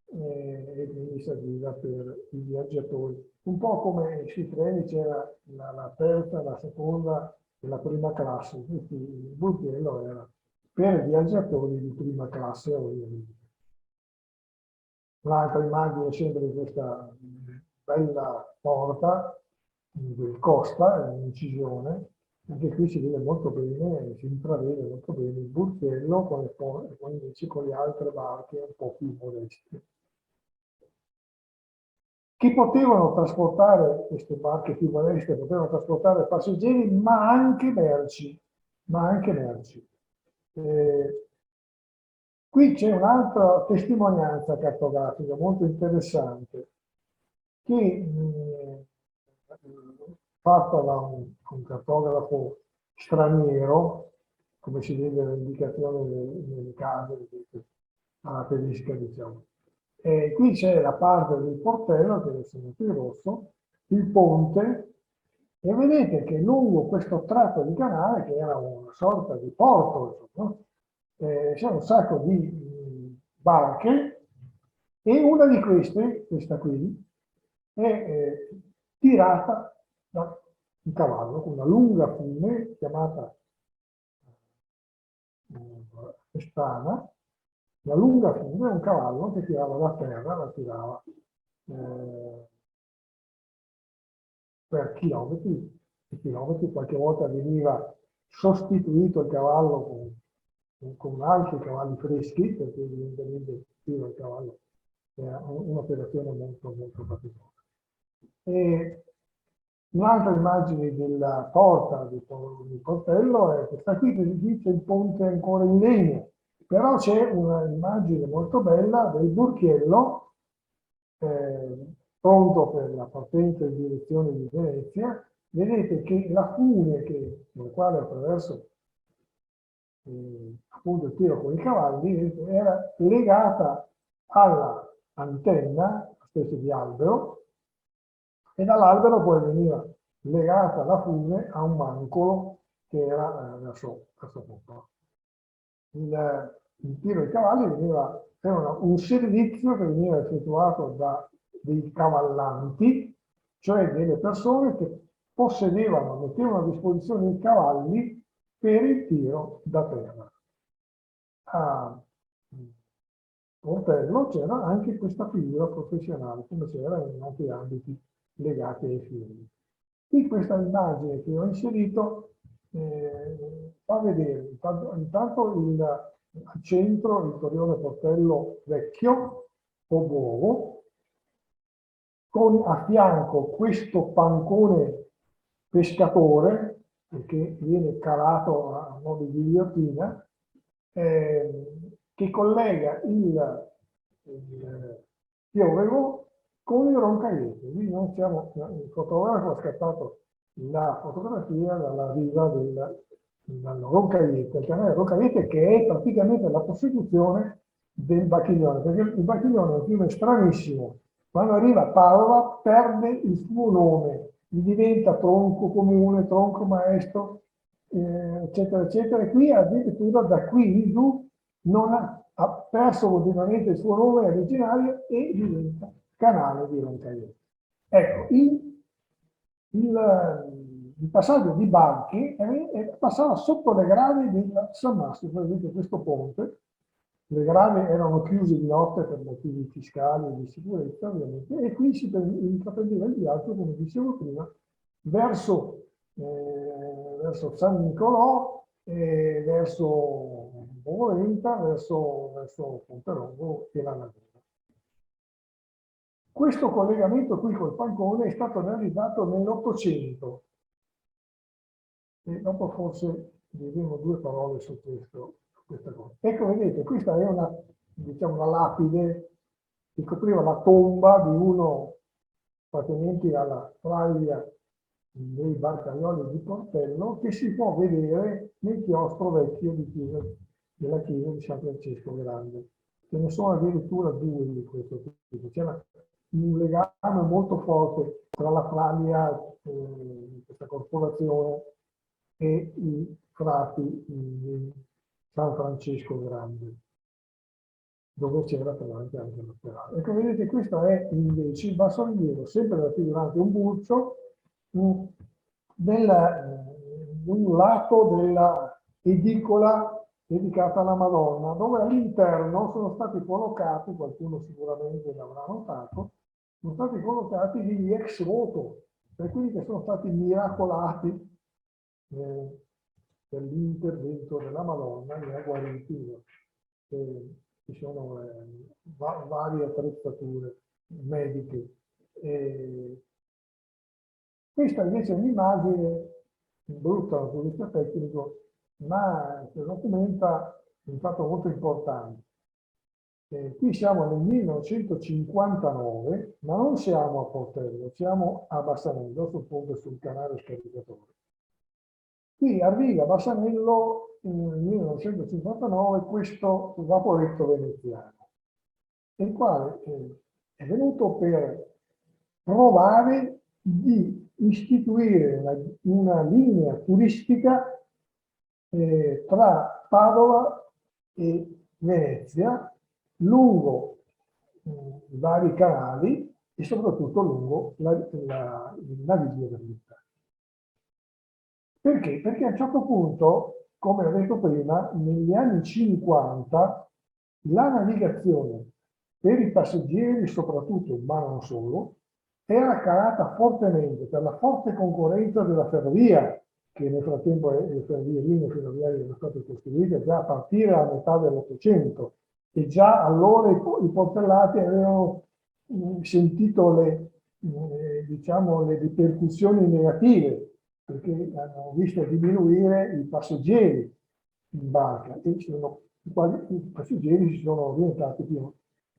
[SPEAKER 2] e quindi serviva per i viaggiatori. Un po' come sui treni c'era la terza, la seconda e la prima classe, quindi il burchello era per viaggiatori di prima classe ovviamente. Un'altra immagine sempre di questa bella porta del Costa, in incisione, anche qui si vede molto bene, si intravede molto bene il burchello con invece con le altre barche un po' più modeste. Che potevano trasportare, queste barche più modeste, potevano trasportare passeggeri, ma anche merci. Qui c'è un'altra testimonianza cartografica molto interessante che fatta da un cartografo straniero come si vede nell'indicazione nelle case, alla tedesca, diciamo. E qui c'è la parte del portello, che adesso metto in rosso, il ponte, e vedete che lungo questo tratto di canale, che era una sorta di porto, insomma, c'è un sacco di barche, e una di queste, questa qui, è tirata da un cavallo con una lunga fune chiamata pestana, la lunga fune, un cavallo che tirava la terra, la tirava per chilometri e chilometri, qualche volta veniva sostituito il cavallo con altri cavalli freschi, perché evidentemente il tiro del cavallo era un'operazione molto, molto particolare. E un'altra immagine della porta del portello è questa qui, che dice il ponte ancora in legno, però c'è un'immagine molto bella del burchiello pronto per la partenza in direzione di Venezia. Vedete che la fune con la quale attraverso appunto il tiro con i cavalli era legata all'antenna, una specie di albero, e dall'albero poi veniva legata la fune a un mancolo che era verso poppa. Il tiro ai cavalli era un servizio che veniva effettuato da dei cavallanti, cioè delle persone che mettevano a disposizione i cavalli per il tiro da terra. A Portello c'era anche questa figura professionale, come c'era in altri ambiti legati ai film. Qui questa immagine che ho inserito fa vedere intanto al centro il torrione Portello vecchio o nuovo, con a fianco questo pancone pescatore che viene calato a modo di ghigliottina, che collega il Piovego con il Roncaiete. Lì il fotografo ha scattato la fotografia dalla riva del Roncaiete, il canale Roncaiete, che è praticamente la prosecuzione del Bacchiglione, perché il Bacchiglione è un fiume stranissimo. Quando arriva a Padova perde il suo nome, gli diventa tronco comune, tronco maestro, eccetera, eccetera. E qui addirittura da qui in giù non ha perso continuamente il suo nome originario e diventa canale di Roncaiete. Ecco, il passaggio di Banchi passava sotto le gravi del San Massimo, vedete questo ponte. Le gravi erano chiuse di notte per motivi fiscali e di sicurezza, ovviamente, e qui si intraprendeva il viaggio, come dicevo prima, verso San Nicolò, verso Bovolenta, verso Ponterongo e la Laguna. Questo collegamento qui col Pancone è stato realizzato nell'Ottocento, e dopo forse diremo due parole su questa cosa. Ecco, vedete, questa è una lapide che copriva la tomba di uno appartenente alla famiglia dei Barcaioli di Portello, che si può vedere nel chiostro vecchio della chiesa di San Francesco Grande. Ce ne sono addirittura due di questo tipo. C'era un legame molto forte tra la Flavia, questa corporazione, e i frati di San Francesco Grande, dove c'era peraltro anche l'ospedale. Ecco, vedete, questo è invece il bassorilievo, sempre raffigurante un burcio, un lato della edicola dedicata alla Madonna, dove all'interno sono stati collocati, qualcuno sicuramente l'avrà notato, sono stati collocati degli ex voto, per quelli che sono stati miracolati per l'intervento della Madonna, li ha guariti. Ci sono varie attrezzature mediche. Questa invece è un'immagine brutta dal punto di vista tecnico, ma che documenta un fatto molto importante. Qui siamo nel 1959, ma non siamo a Portello, siamo a Bassanello, sul ponte sul canale Scaricatore. Qui arriva a Bassanello nel 1959 questo vaporetto veneziano, il quale è venuto per provare di istituire una linea turistica tra Padova e Venezia, lungo i vari canali e soprattutto lungo il naviglio dell'Italia. Perché? Perché a un certo punto, come ho detto prima, negli anni 50 la navigazione per i passeggeri soprattutto, ma non solo, era calata fortemente per la forte concorrenza della ferrovia, che nel frattempo le ferrovie, linee ferroviarie erano state costruite già a partire dalla metà dell'Ottocento e già allora i portellati avevano sentito diciamo, le ripercussioni negative, perché hanno visto diminuire i passeggeri in barca e i passeggeri si sono orientati più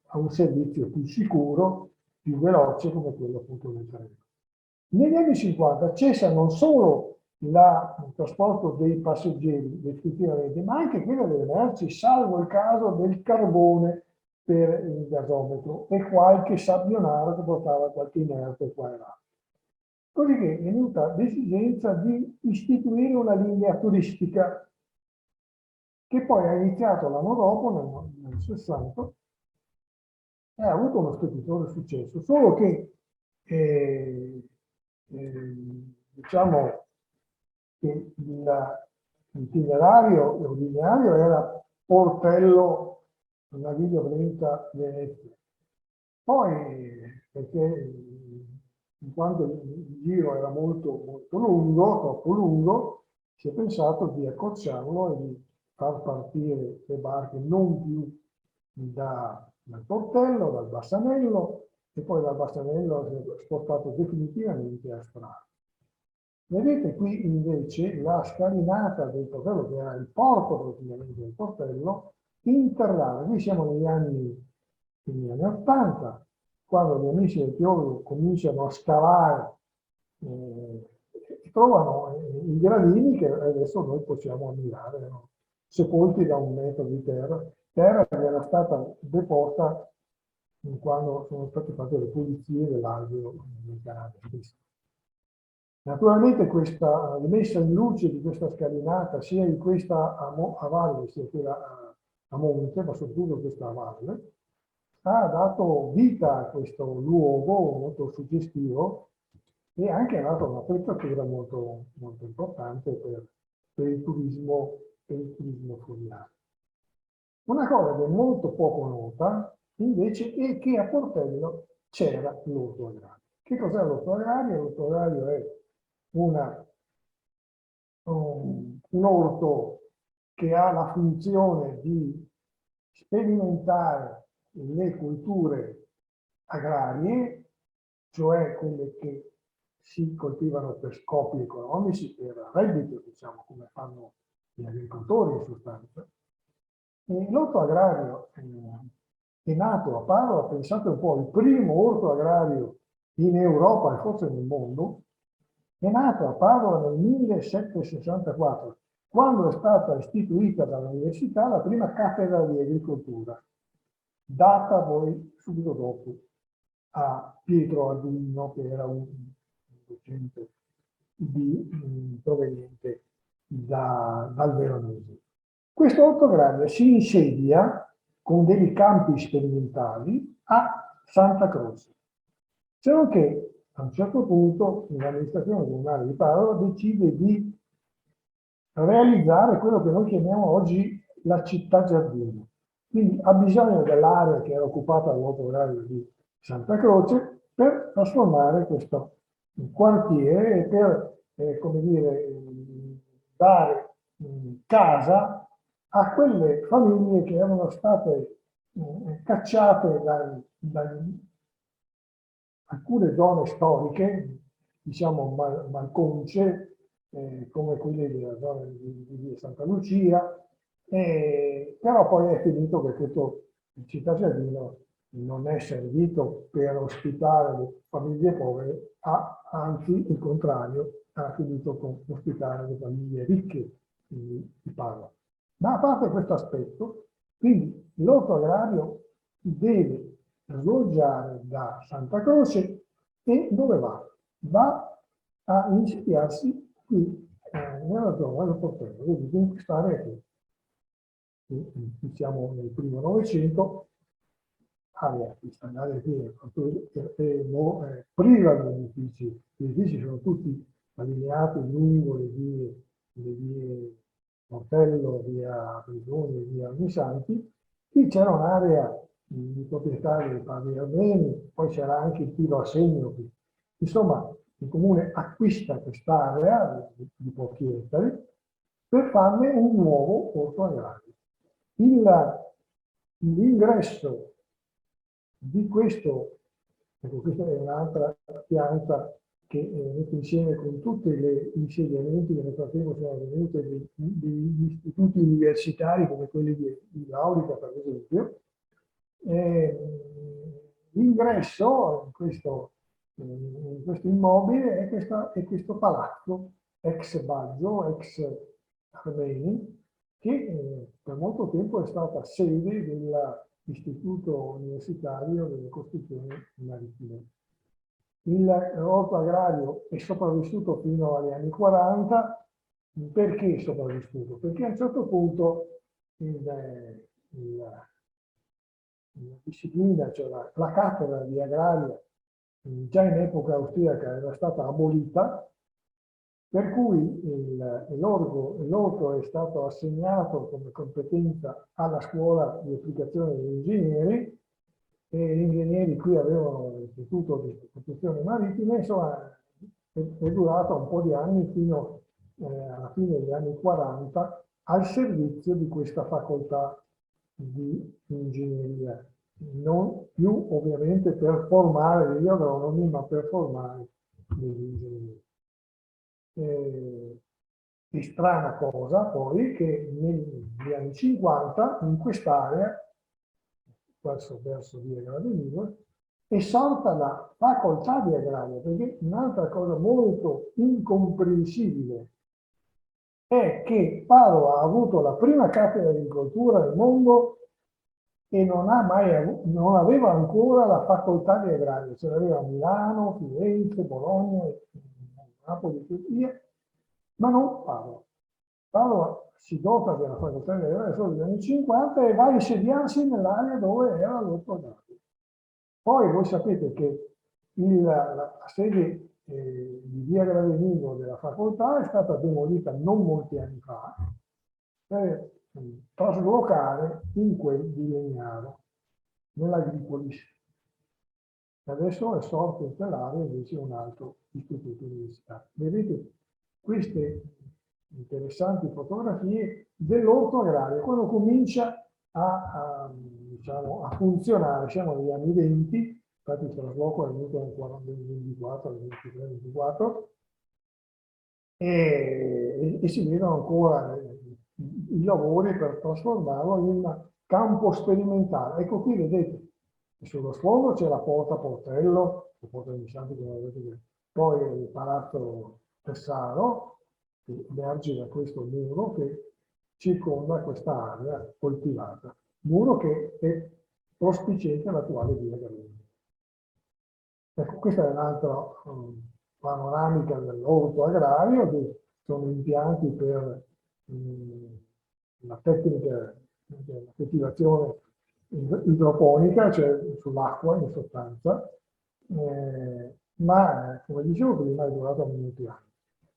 [SPEAKER 2] a un servizio più sicuro, più veloce come quello appunto del treno. Negli anni 50 cessa non solo il trasporto dei passeggeri definitivamente, ma anche quello delle merci, salvo il caso del carbone per il gasometro e qualche sabbionara che portava qualche inerte qua e là. Così che è venuta l'esigenza di istituire una linea turistica che poi ha iniziato l'anno dopo, nel 60, e ha avuto uno strepitoso successo, solo che diciamo che l'itinerario originario era Portello, Naviglio Brenta, Venezia. Poi, perché in quanto il giro era molto, molto lungo, troppo lungo, si è pensato di accorciarlo e di far partire le barche non più dal Portello, dal Bassanello, e poi dal Bassanello si è spostato definitivamente a Strano. Vedete qui invece la scalinata del Portello, che era il porto praticamente del Portello, interrata. Qui siamo negli anni 80, quando gli amici del Chiodo cominciano a scavare e trovano i gradini che adesso noi possiamo ammirare, no? Sepolti da un metro di terra che era stata deposta quando sono state fatte le pulizie dell'alveo nel canale stesso. Naturalmente questa messa in luce di questa scalinata, sia di questa a valle, sia quella a monte, ma soprattutto questa a valle, ha dato vita a questo luogo molto suggestivo e anche ha dato un'attrezzatura molto, molto importante per il turismo fluviale. Una cosa che è molto poco nota, invece, è che a Portello c'era l'orto agrario. Che cos'è l'orto agrario? L'orto agrario è un orto che ha la funzione di sperimentare le culture agrarie, cioè quelle che si coltivano per scopi economici, per reddito, diciamo, come fanno gli agricoltori in sostanza. L'orto agrario è nato a Padova, pensate un po', il primo orto agrario in Europa e forse nel mondo, è nato a Padova nel 1764, quando è stata istituita dall'università la prima cattedra di agricoltura, data poi subito dopo a Pietro Arduino, che era un docente proveniente dal Veronese. Questo orto agrario si insedia con dei campi sperimentali a Santa Croce. Se non che a un certo punto l'amministrazione comunale di Padova decide di realizzare quello che noi chiamiamo oggi la città giardino. Quindi ha bisogno dell'area che era occupata dall'orto agrario di Santa Croce per trasformare questo quartiere e per, come dire, dare casa a quelle famiglie che erano state cacciate da alcune zone storiche, diciamo malconce, come quelle della zona di Santa Lucia, però poi è finito che questo città giardino non è servito per ospitare le famiglie povere, anzi il contrario, ha finito con ospitare le famiglie ricche di Padova. Ma a parte questo aspetto, quindi l'orto agrario deve sloggiare da Santa Croce e dove va? Va a insediarsi qui nella zona del Portello, quindi in quest'area qui. Siamo nel primo Novecento, area che è priva di edifici. Gli edifici sono tutti allineati lungo le vie Portello, via Brisoni, via Ognissanti. Qui c'era un'area di proprietà dei padri Ardeni, poi c'era anche il tiro a segno. Insomma, il comune acquista quest'area di pochi ettari per farne un nuovo orto agrario. L'ingresso di questo, ecco, questa è un'altra pianta che mette insieme con tutti gli insediamenti che nel frattempo sono avvenuti degli istituti universitari come quelli di Laurica, per esempio. L'ingresso in questo immobile è questo palazzo ex Baggio, ex Armeni, che per molto tempo è stata sede dell'Istituto Universitario delle Costruzioni Marittime. L'orto agrario è sopravvissuto fino agli anni 40. Perché è sopravvissuto? Perché a un certo punto la disciplina, cioè la cattedra di agraria, già in epoca austriaca era stata abolita, per cui l'orto è stato assegnato come competenza alla scuola di applicazione degli ingegneri, e gli ingegneri qui avevano l'istituto di costruzioni marittime. Insomma, è durato un po' di anni fino alla fine degli anni 40 al servizio di questa facoltà di ingegneria, non più ovviamente per formare degli agronomi, ma per formare degli ingegneri. È strana cosa poi che negli anni 50 in quest'area, verso via Gradenigo, è sorta la facoltà di agraria, perché un'altra cosa molto incomprensibile è che Padova ha avuto la prima cattedra di agricoltura del mondo e non aveva ancora la facoltà di agraria, ce l'aveva a Milano, Firenze, Bologna, Napoli e via, ma non Padova. Padova si dota della facoltà di agraria solo negli anni 50 e va a insediarsi nell'area dove era l'orto agrario. Poi voi sapete che la sede di via Gradenigo della facoltà è stata demolita non molti anni fa per traslocare in quel di Legnano, nell'Agripolis. Adesso è sorto in quell'area invece un altro istituto universitario. Vedete queste interessanti fotografie dell'orto agrario quando comincia diciamo, a funzionare. Siamo negli anni 20, infatti il trasloco è venuto nel 24, nel 23-24, e si vedono ancora i lavori per trasformarlo in un campo sperimentale. Ecco qui vedete, sullo sfondo c'è la porta Portello, la porta di Santi, come vedete, poi il palazzo Tessaro, che emerge da questo muro che circonda questa area coltivata, muro che è prospiciente all'attuale via Gradenigo. Ecco, questa è un'altra panoramica dell'orto agrario, che sono impianti per la tecnica della coltivazione idroponica, cioè sull'acqua in sostanza, ma come dicevo prima è durato molti anni.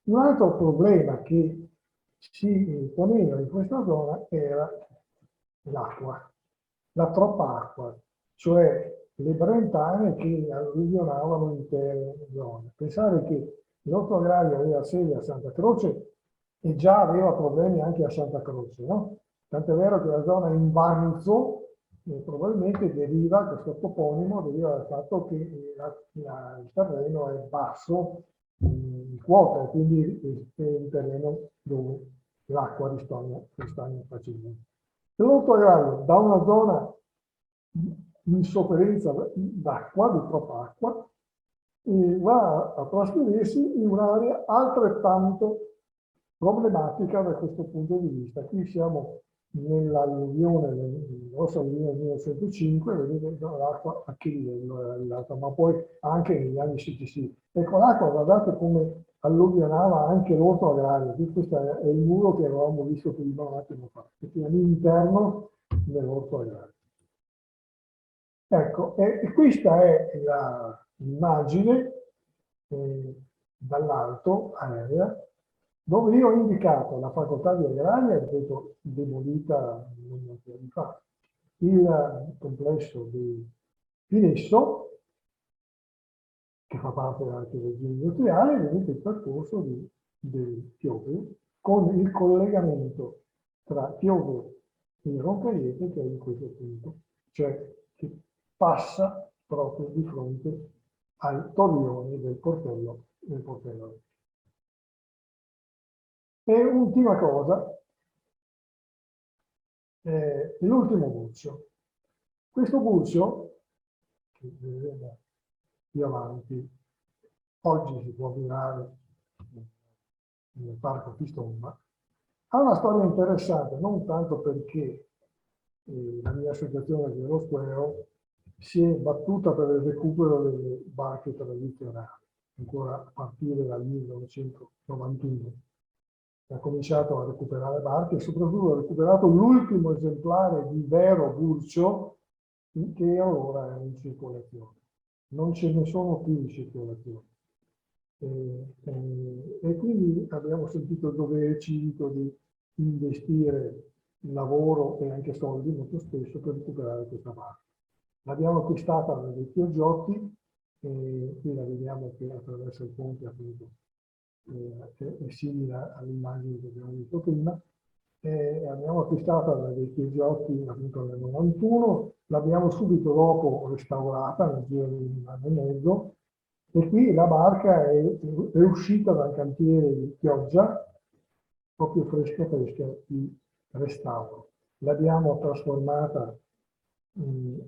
[SPEAKER 2] Un altro problema che si poneva in questa zona era l'acqua, la troppa acqua, cioè le brentane che alluvionavano intere zone. Pensare che l'orto agrario aveva sede a Santa Croce e già aveva problemi anche a Santa Croce, no? Tant'è vero che la zona in Banzo probabilmente questo toponimo deriva dal fatto che il terreno è basso di quota, e quindi è un terreno dove l'acqua ristagna facilmente. L'orto agrario da una zona in sofferenza d'acqua, di troppa acqua, va a trasferirsi in un'area altrettanto problematica da questo punto di vista. Qui siamo nell'alluvione, nell'ossa alluvione del 1905, vedete l'acqua a che livello è arrivata, ma poi anche negli anni successivi. Ecco, l'acqua, guardate come alluvionava anche l'orto agrario. Questo è il muro che avevamo visto prima un attimo fa, che è all'interno dell'orto agrario. Ecco, e questa è l'immagine dall'alto aerea, dove io ho indicato la facoltà di agraria, ripeto, demolita non molti anni fa, il complesso di Finesso, che fa parte anche del giro industriale, e vedete il percorso del Piove, con il collegamento tra Piove e Roncaiete, che è in questo punto, cioè che passa proprio di fronte al torrione del portello. E ultima cosa, l'ultimo Burcio. Questo Burcio, che vedete più avanti, oggi si può abbinare nel parco Pistomba, ha una storia interessante, non tanto perché la mia associazione Zero Square si è battuta per il recupero delle barche tradizionali, ancora a partire dal 1991. Ha cominciato a recuperare barche e soprattutto ha recuperato l'ultimo esemplare di vero Burcio che allora è in circolazione. Non ce ne sono più in circolazione. E quindi abbiamo sentito il dovere civico di investire lavoro e anche soldi molto spesso per recuperare questa barca. L'abbiamo acquistata da Vecchio Giotti, e qui la vediamo che attraverso il ponte appunto è simile all'immagine che abbiamo visto prima. Abbiamo acquistata da Vecchio Giotti appunto nel 91, l'abbiamo subito dopo restaurata nel giro di un anno e mezzo, e qui la barca è uscita dal cantiere di Chioggia, proprio fresca di restauro. L'abbiamo trasformata,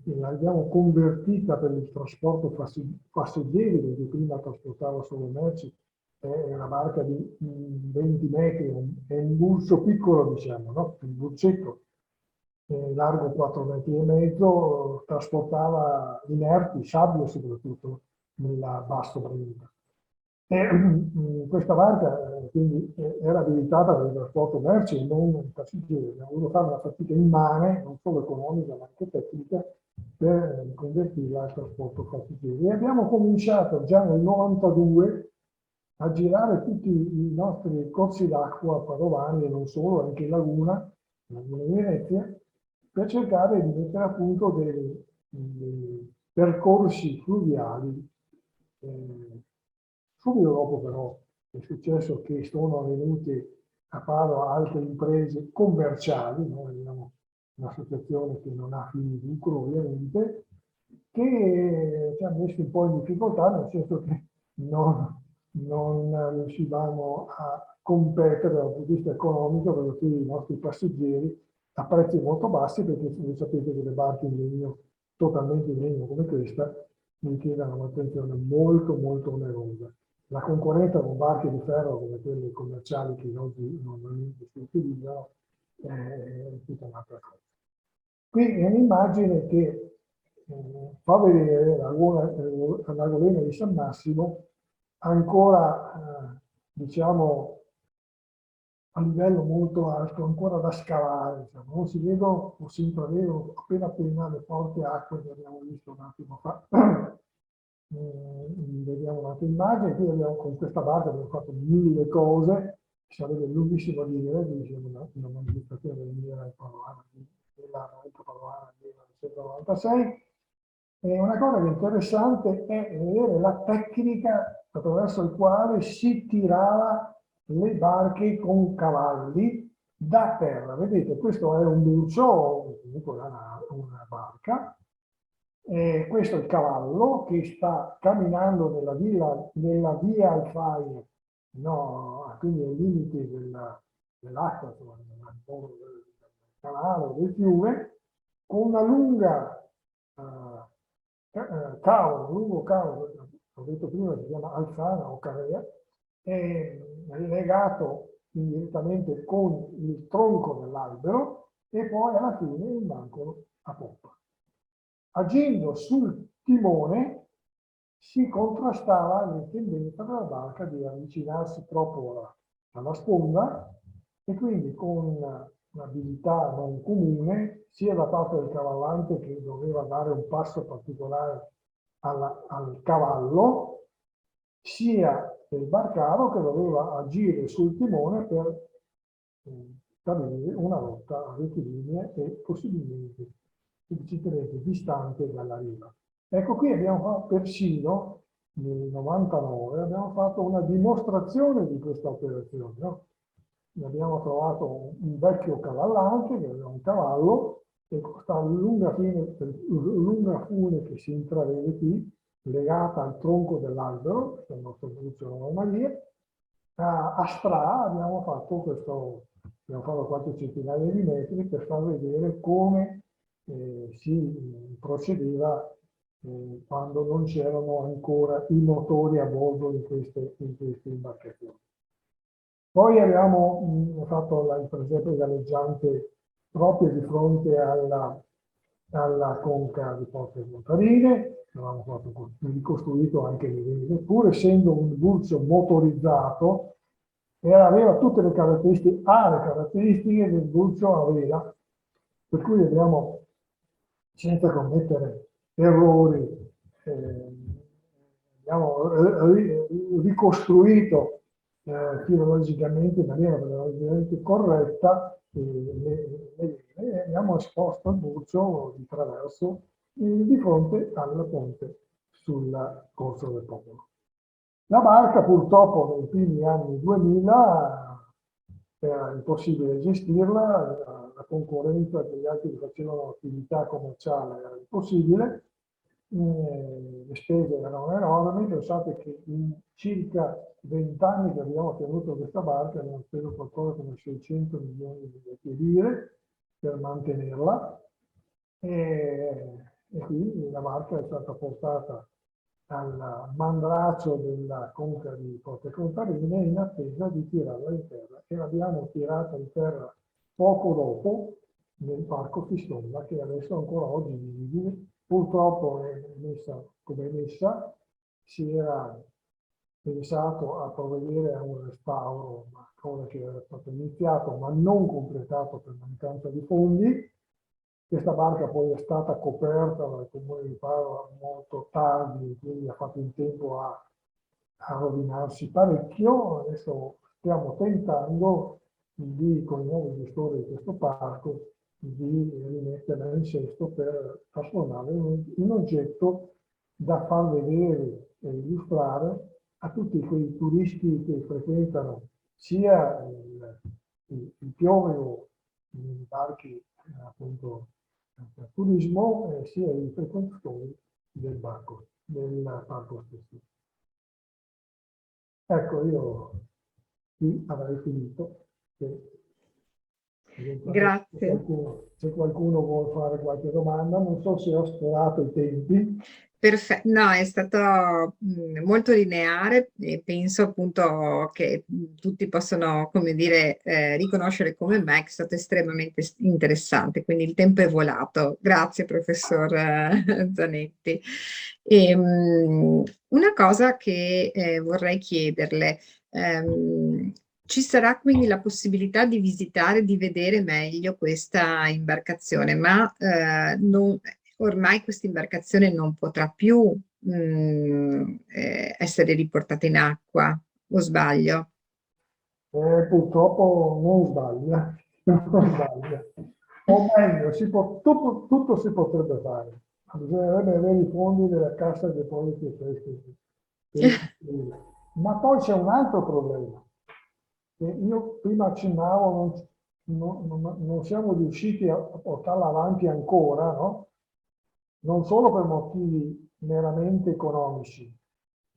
[SPEAKER 2] l'abbiamo convertita per il trasporto passeggeri, perché prima trasportava solo merci. È una barca di 20 metri, è un burcio piccolo, diciamo, no? Un burcetto largo 4 metri e mezzo, trasportava inerti, sabbie soprattutto, nella basso Brenta. Questa barca quindi era abilitata per il trasporto merci e non passeggeri. Abbiamo dovuto fare una fatica immane, non solo economica ma anche tecnica, per convertirla al trasporto passeggeri. E abbiamo cominciato già nel 92 a girare tutti i nostri corsi d'acqua padovani e non solo, anche in Laguna di Venezia, per cercare di mettere a punto dei percorsi fluviali. Subito dopo però è successo che sono venute a fare altre imprese commerciali, noi abbiamo un'associazione che non ha fini di lucro ovviamente, che ci ha messo un po' in difficoltà, nel senso che non riuscivamo a competere dal punto di vista economico per offrire i nostri passeggeri a prezzi molto bassi, perché voi sapete che le barche in legno, totalmente in legno come questa, richiedono un'attenzione molto molto onerosa. La concorrenza con barche di ferro come quelle commerciali che oggi normalmente si utilizzano è tutta un'altra cosa. Qui è un'immagine che fa vedere la lagolena di San Massimo ancora, diciamo, a livello molto alto, ancora da scavare. Diciamo. Non si vedono o si intravedono appena le forti acque che abbiamo visto un attimo fa. Vediamo un'altra immagine, qui abbiamo, con questa barca abbiamo fatto 1000 cose, sarebbe lunghissimo dire, diciamo una manifestazione del Milan Palovana, della Palovana del 1996. E una cosa che è interessante è vedere la tecnica attraverso la quale si tirava le barche con cavalli da terra. Vedete, questo è un burcio, comunque una barca. Questo è il cavallo che sta camminando nella via Alfaia, no, quindi ai limiti dell'acqua, del canale o del fiume, con una lunga un lungo cavo ho detto prima, si chiama alzana o carea, è legato indirettamente con il tronco dell'albero e poi alla fine un bancolo a poppa. Agendo sul timone si contrastava la tendenza della barca di avvicinarsi troppo alla sponda e quindi con un'abilità non comune, sia da parte del cavallante che doveva dare un passo particolare al cavallo, sia del barcaro che doveva agire sul timone per stabilire una rotta rettilinea e possibilmente sufficientemente distante dalla riva. Ecco, qui abbiamo fatto persino nel 99 abbiamo fatto una dimostrazione di questa operazione. No? Abbiamo trovato un vecchio cavallante che aveva un cavallo e questa lunga fune che si intravede qui, legata al tronco dell'albero, che è il nostro Brucio Nova Maria, a Stra abbiamo fatto qualche centinaia di metri per far vedere come si procedeva quando non c'erano ancora i motori a bordo in queste imbarcazioni. Poi abbiamo fatto il presepe galleggiante proprio di fronte alla conca di Porto Montarine, avevamo ricostruito anche le vele, pur essendo un Vulcio motorizzato, aveva tutte le caratteristiche, le caratteristiche del Vulcio a vela, per cui abbiamo, senza commettere errori, abbiamo ricostruito filologicamente in maniera veramente corretta e abbiamo esposto il Burcio di traverso di fronte al ponte sul corso del popolo. La barca purtroppo nei primi anni 2000 era impossibile gestirla, la concorrenza degli altri che facevano attività commerciale era impossibile, le spese erano enormi, pensate che in circa 20 anni che abbiamo tenuto questa barca abbiamo speso qualcosa come 600 milioni di lire per mantenerla e quindi la barca è stata portata al mandraccio della conca di Porto Contarine in attesa di tirarla in terra e l'abbiamo tirata in terra poco dopo nel parco Fistonda che adesso ancora oggi è visibile. Purtroppo è messa come è messa, si era pensato a provvedere a un restauro, una cosa che era stato iniziato ma non completato per mancanza di fondi. Questa barca poi è stata coperta dal comune di Padova molto tardi, quindi ha fatto in tempo a rovinarsi parecchio. Adesso stiamo tentando con i nuovi gestori di questo parco di rimetterla in sesto per trasformarla in un oggetto da far vedere e illustrare a tutti quei turisti che frequentano sia il Pioveo, i barchi appunto per turismo, sia i frequentatori del parco stesso. Ecco, io qui avrei finito.
[SPEAKER 1] Grazie.
[SPEAKER 2] Se qualcuno vuole fare qualche domanda, non so se ho sforato i tempi.
[SPEAKER 1] Perfetto, no, è stato molto lineare e penso appunto che tutti possano, come dire, riconoscere come me che è stato estremamente interessante, quindi il tempo è volato. Grazie, professor Zanetti. Una cosa che vorrei chiederle, ci sarà quindi la possibilità di visitare, di vedere meglio questa imbarcazione, ma ormai questa imbarcazione non potrà più essere riportata in acqua, o sbaglio?
[SPEAKER 2] Purtroppo non sbaglia, non sbaglia. O meglio, tutto si potrebbe fare. Bisognerebbe avere i fondi della Cassa dei Depositi e Prestiti. Ma poi c'è un altro problema. Che io prima accennavo, non siamo riusciti a portarla avanti ancora, no? Non solo per motivi meramente economici,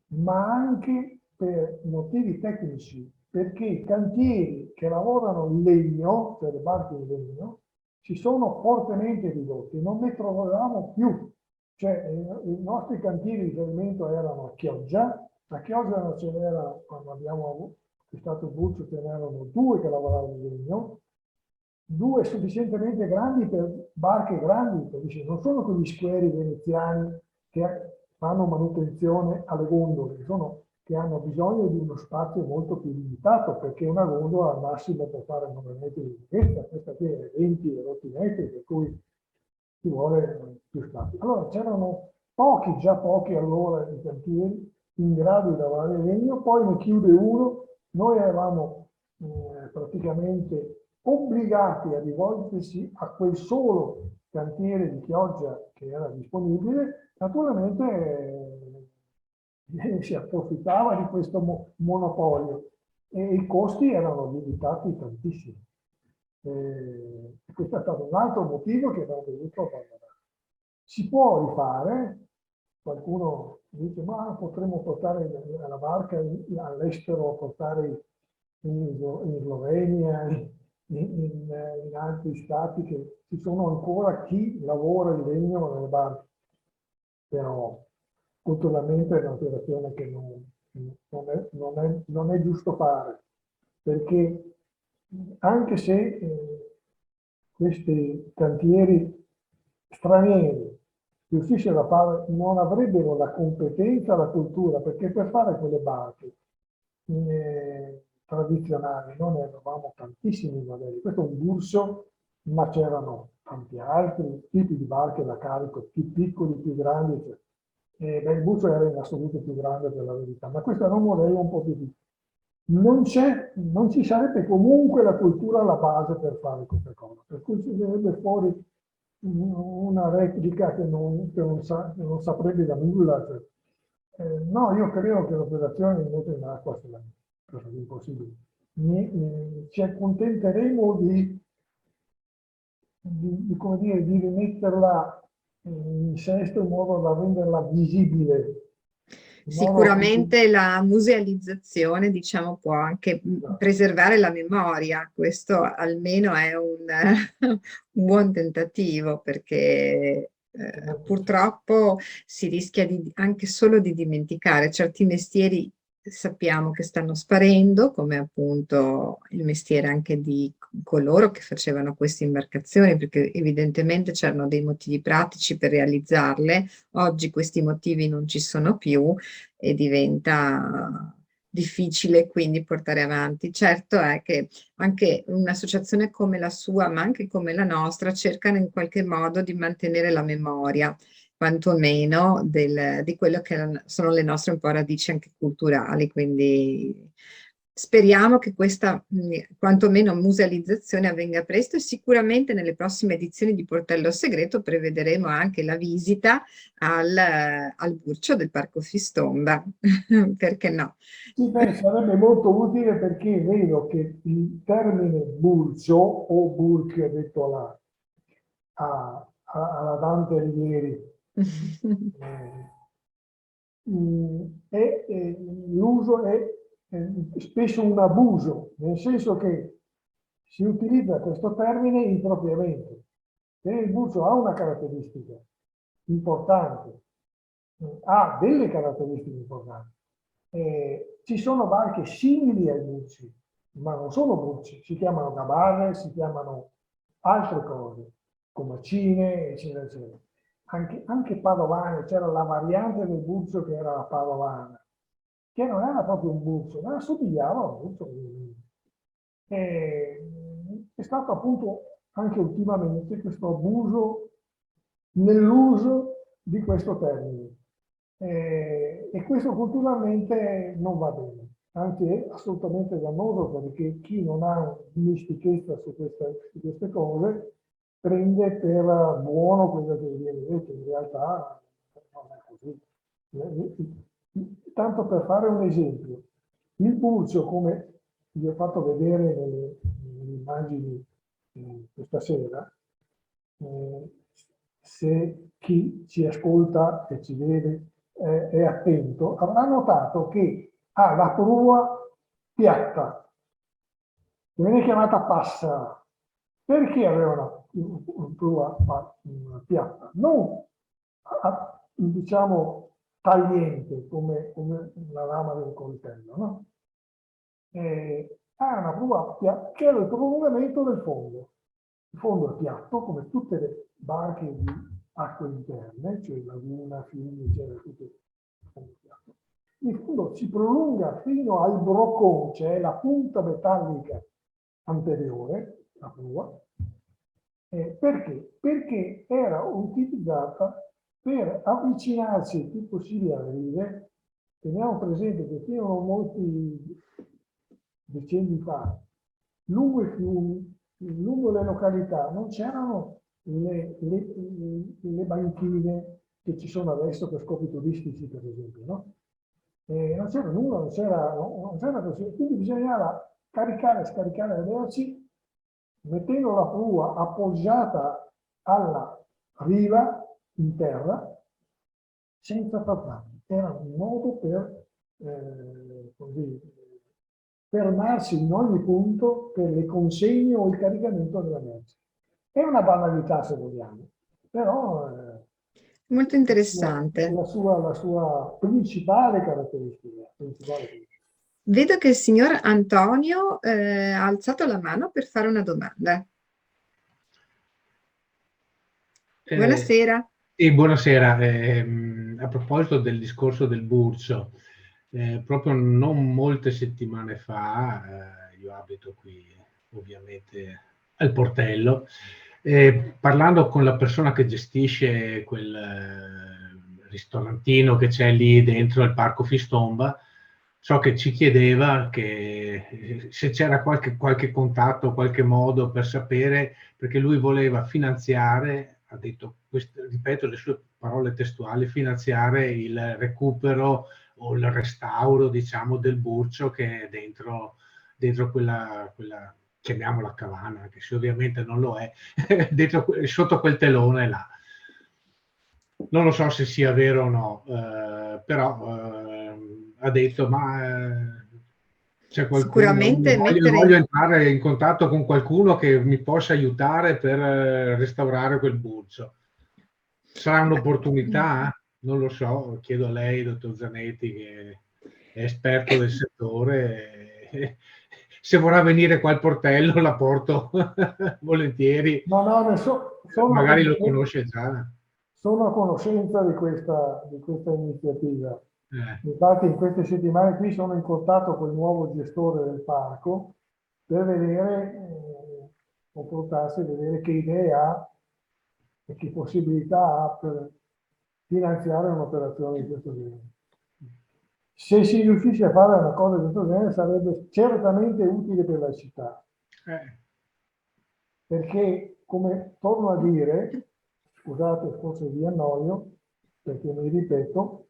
[SPEAKER 2] ma anche per motivi tecnici, perché i cantieri che lavorano in legno, cioè le barche in legno, si sono fortemente ridotti, non ne trovavamo più. Cioè, i nostri cantieri di riferimento erano a Chioggia non ce n'era, quando abbiamo acquistato il Burcio, ce n'erano due che lavoravano in legno, due sufficientemente grandi per barche grandi, perché non sono quegli schieri veneziani che fanno manutenzione alle gondole, sono che hanno bisogno di uno spazio molto più limitato, perché una gondola al massimo può fare 9 metri di lunghezza, questa qui è 20 e rotti metri, per cui ci vuole più spazio. Allora c'erano pochi, già pochi allora i cantieri in grado di lavorare in legno, poi ne chiude uno, noi eravamo praticamente obbligati a rivolgersi a quel solo cantiere di Chioggia che era disponibile, naturalmente si approfittava di questo monopolio e i costi erano lievitati tantissimo. Questo è stato un altro motivo che abbiamo dovuto abbandonare. Si può rifare, qualcuno dice ma potremmo portare la barca all'estero, portare in Slovenia, in altri stati che ci sono ancora chi lavora il legno nelle barche, però culturalmente è un'operazione che non è giusto fare, perché anche se questi cantieri stranieri riuscissero a fare, non avrebbero la competenza, la cultura, perché per fare quelle barche tradizionali noi ne avevamo tantissimi modelli. Questo è un Burso, ma c'erano tanti altri tipi di barche da carico, più piccoli, più grandi. Il Burso era in assoluto più grande per la verità, ma questo era un modello un po' più piccolo. Non ci sarebbe comunque la cultura alla base per fare queste cose, per cui ci verrebbe fuori una replica che non saprebbe da nulla. No, io credo che l'operazione in nuoto in acqua sia cosa di impossibile. Ci accontenteremo come dire, di rimetterla in sesto in modo da renderla visibile.
[SPEAKER 1] Sicuramente la musealizzazione, diciamo, può anche preservare la memoria. Questo almeno è un buon tentativo, perché purtroppo si rischia anche solo di dimenticare certi mestieri. Sappiamo che stanno sparendo, come appunto il mestiere anche di coloro che facevano queste imbarcazioni, perché evidentemente c'erano dei motivi pratici per realizzarle. Oggi questi motivi non ci sono più e diventa difficile quindi portare avanti. Certo è che anche un'associazione come la sua, ma anche come la nostra, cercano in qualche modo di mantenere la memoria, quantomeno di quello che sono le nostre un po' radici anche culturali, quindi speriamo che questa quantomeno musealizzazione avvenga presto, e sicuramente nelle prossime edizioni di Portello Segreto prevederemo anche la visita al Burcio del Parco Fistomba, perché no?
[SPEAKER 2] Sì, beh, sarebbe molto utile perché vedo che il termine Burcio o Burch detto alla Dante Alighieri l'uso è spesso un abuso, nel senso che si utilizza questo termine impropriamente. E il Burcio ha una caratteristica importante, ha delle caratteristiche importanti. Ci sono barche simili ai Burci, ma non sono Burci, si chiamano gabarre, si chiamano altre cose, comacine, eccetera, eccetera. Anche padovane, c'era la variante del Burcio che era la padovana, che non era proprio un Burcio, ma assomigliava a un Burcio. È stato appunto anche ultimamente questo abuso nell'uso di questo termine. E questo culturalmente non va bene, anzi è assolutamente dannoso, perché chi non ha dimestichezza su queste cose prende per buono quello che viene detto, in realtà non è così. Tanto per fare un esempio, il Burcio, come vi ho fatto vedere nelle immagini questa sera, se chi ci ascolta e ci vede è attento, avrà notato che ha la prua piatta, che viene chiamata passa. Perché aveva una prua piatta? Non diciamo, tagliente come la lama del coltello, no? Ha una prua che è il prolungamento del fondo. Il fondo è piatto, come tutte le barche di acque interne, cioè laguna, fiumi, eccetera, tutto il fondo piatto. Il fondo si prolunga fino al brocon, cioè la punta metallica anteriore, la prua. Perché? Perché era utilizzata per avvicinarsi il più possibile alle rive. Teniamo presente che fino a molti decenni fa, lungo i fiumi, lungo le località, non c'erano le banchine che ci sono adesso per scopi turistici, per esempio, no? Non c'era nulla, non c'era così. Quindi bisognava caricare e scaricare le merci mettendo la prua appoggiata alla riva in terra senza farfalli. Era un modo per così, fermarsi in ogni punto per le consegne o il caricamento della merce. È una banalità se vogliamo, però
[SPEAKER 1] Molto
[SPEAKER 2] è
[SPEAKER 1] interessante.
[SPEAKER 2] la sua principale caratteristica.
[SPEAKER 1] Vedo che il signor Antonio ha alzato la mano per fare una domanda. Buonasera.
[SPEAKER 3] Sì, buonasera. A proposito del discorso del Burso, proprio non molte settimane fa, io abito qui ovviamente al Portello, parlando con la persona che gestisce quel ristorantino che c'è lì dentro il Parco Fistomba, so che ci chiedeva che se c'era qualche contatto, qualche modo per sapere, perché lui voleva finanziare, ha detto, ripeto le sue parole testuali, finanziare il recupero o il restauro, diciamo, del Burcio che è dentro quella chiamiamola cavana, anche se ovviamente non lo è, sotto quel telone là. Non lo so se sia vero o no, però ha detto, ma c'è qualcuno,
[SPEAKER 1] Sicuramente
[SPEAKER 3] voglio entrare in contatto con qualcuno che mi possa aiutare per restaurare quel Burcio. Sarà un'opportunità? Non lo so, chiedo a lei, dottor Zanetti, che è esperto del settore. Se vorrà venire qua al Portello la porto volentieri.
[SPEAKER 2] No,
[SPEAKER 3] Magari lo conosce già.
[SPEAKER 2] Sono a conoscenza di questa iniziativa.
[SPEAKER 3] Eh.
[SPEAKER 2] Infatti in queste settimane qui sono in contatto con il nuovo gestore del parco per vedere, confrontarsi e vedere che idee ha e che possibilità ha per finanziare un'operazione di questo genere. Se si riuscisse a fare una cosa di questo genere sarebbe certamente utile per la città. Perché, come torno a dire, scusate forse vi annoio, perché mi ripeto,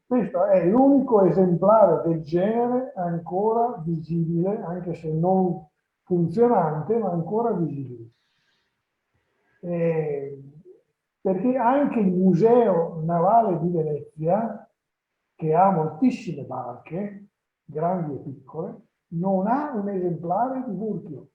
[SPEAKER 2] questo è l'unico esemplare del genere ancora visibile, anche se non funzionante, ma ancora visibile. Perché anche il Museo Navale di Venezia, che ha moltissime barche, grandi e piccole, non ha un esemplare di Burchio.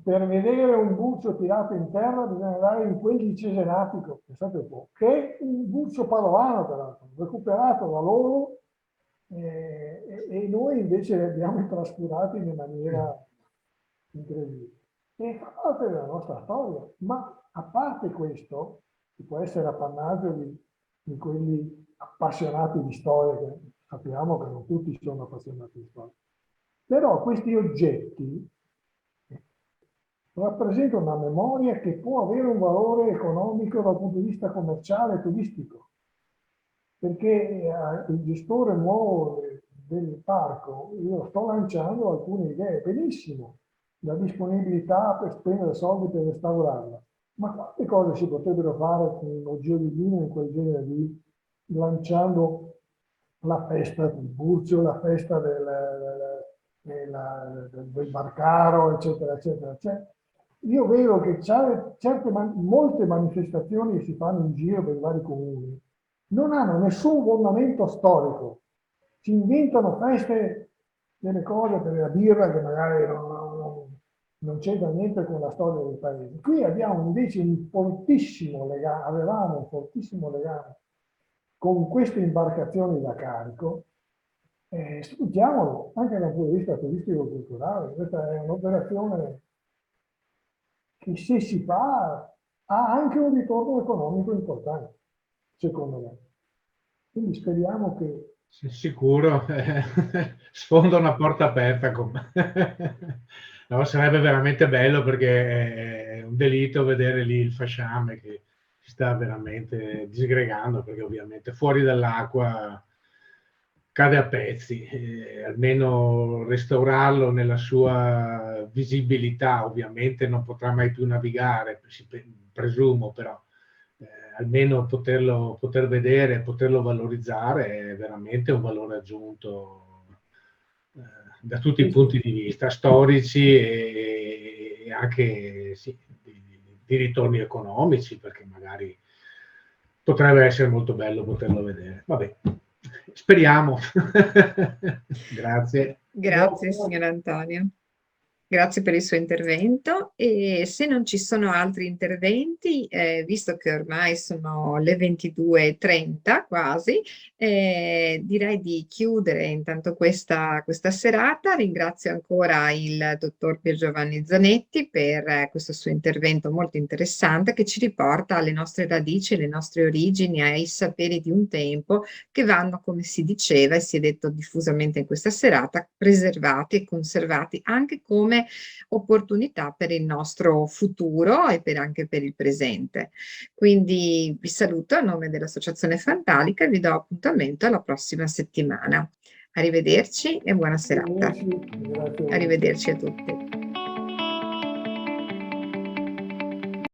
[SPEAKER 2] Per vedere un Burcio tirato in terra bisogna andare in quel di Cesenatico, pensate un po', che è un Burcio padovano peraltro, recuperato da loro e noi invece li abbiamo trascurati in maniera incredibile. E fa parte della nostra storia, ma a parte questo, che può essere appannaggio di quelli appassionati di storia, che sappiamo che non tutti sono appassionati di storia, però questi oggetti rappresenta una memoria che può avere un valore economico dal punto di vista commerciale e turistico, perché il gestore nuovo del parco, io sto lanciando alcune idee, benissimo, la disponibilità per spendere soldi per restaurarla, ma quante cose si potrebbero fare con un oggettino in quel genere lì, lanciando la festa del Burcio, la festa del Barcaro, eccetera, eccetera. Cioè, io vedo che molte manifestazioni che si fanno in giro per i vari comuni non hanno nessun fondamento storico. Si inventano feste, delle cose per la birra che magari non c'entra niente con la storia del paese. Qui abbiamo invece un fortissimo legame, avevamo un fortissimo legame con queste imbarcazioni da carico. Sfruttiamolo anche dal punto di vista turistico-culturale. Questa è un'operazione che, se si fa, ha anche un ritorno economico importante, secondo me. Quindi speriamo che...
[SPEAKER 3] Sicuro, sfonda una porta aperta. No, sarebbe veramente bello, perché è un delitto vedere lì il fasciame che si sta veramente disgregando, perché ovviamente fuori dall'acqua cade a pezzi. Almeno restaurarlo nella sua visibilità. Ovviamente non potrà mai più navigare, presumo, però almeno poter vedere, poterlo valorizzare è veramente un valore aggiunto da tutti i punti di vista, storici e anche sì, di ritorni economici, perché magari potrebbe essere molto bello poterlo vedere. Vabbè, speriamo. Grazie.
[SPEAKER 1] Grazie, signor Antonio. Grazie per il suo intervento, e se non ci sono altri interventi, visto che ormai sono le 22:30 quasi, direi di chiudere intanto questa serata. Ringrazio ancora il dottor Pier Giovanni Zanetti per questo suo intervento molto interessante, che ci riporta alle nostre radici, alle nostre origini, ai saperi di un tempo, che vanno, come si diceva e si è detto diffusamente in questa serata, preservati e conservati anche come opportunità per il nostro futuro e anche per il presente. Quindi vi saluto a nome dell'Associazione Fantalica e vi do appuntamento alla prossima settimana. Arrivederci e buona serata.
[SPEAKER 2] Grazie.
[SPEAKER 1] Arrivederci a tutti.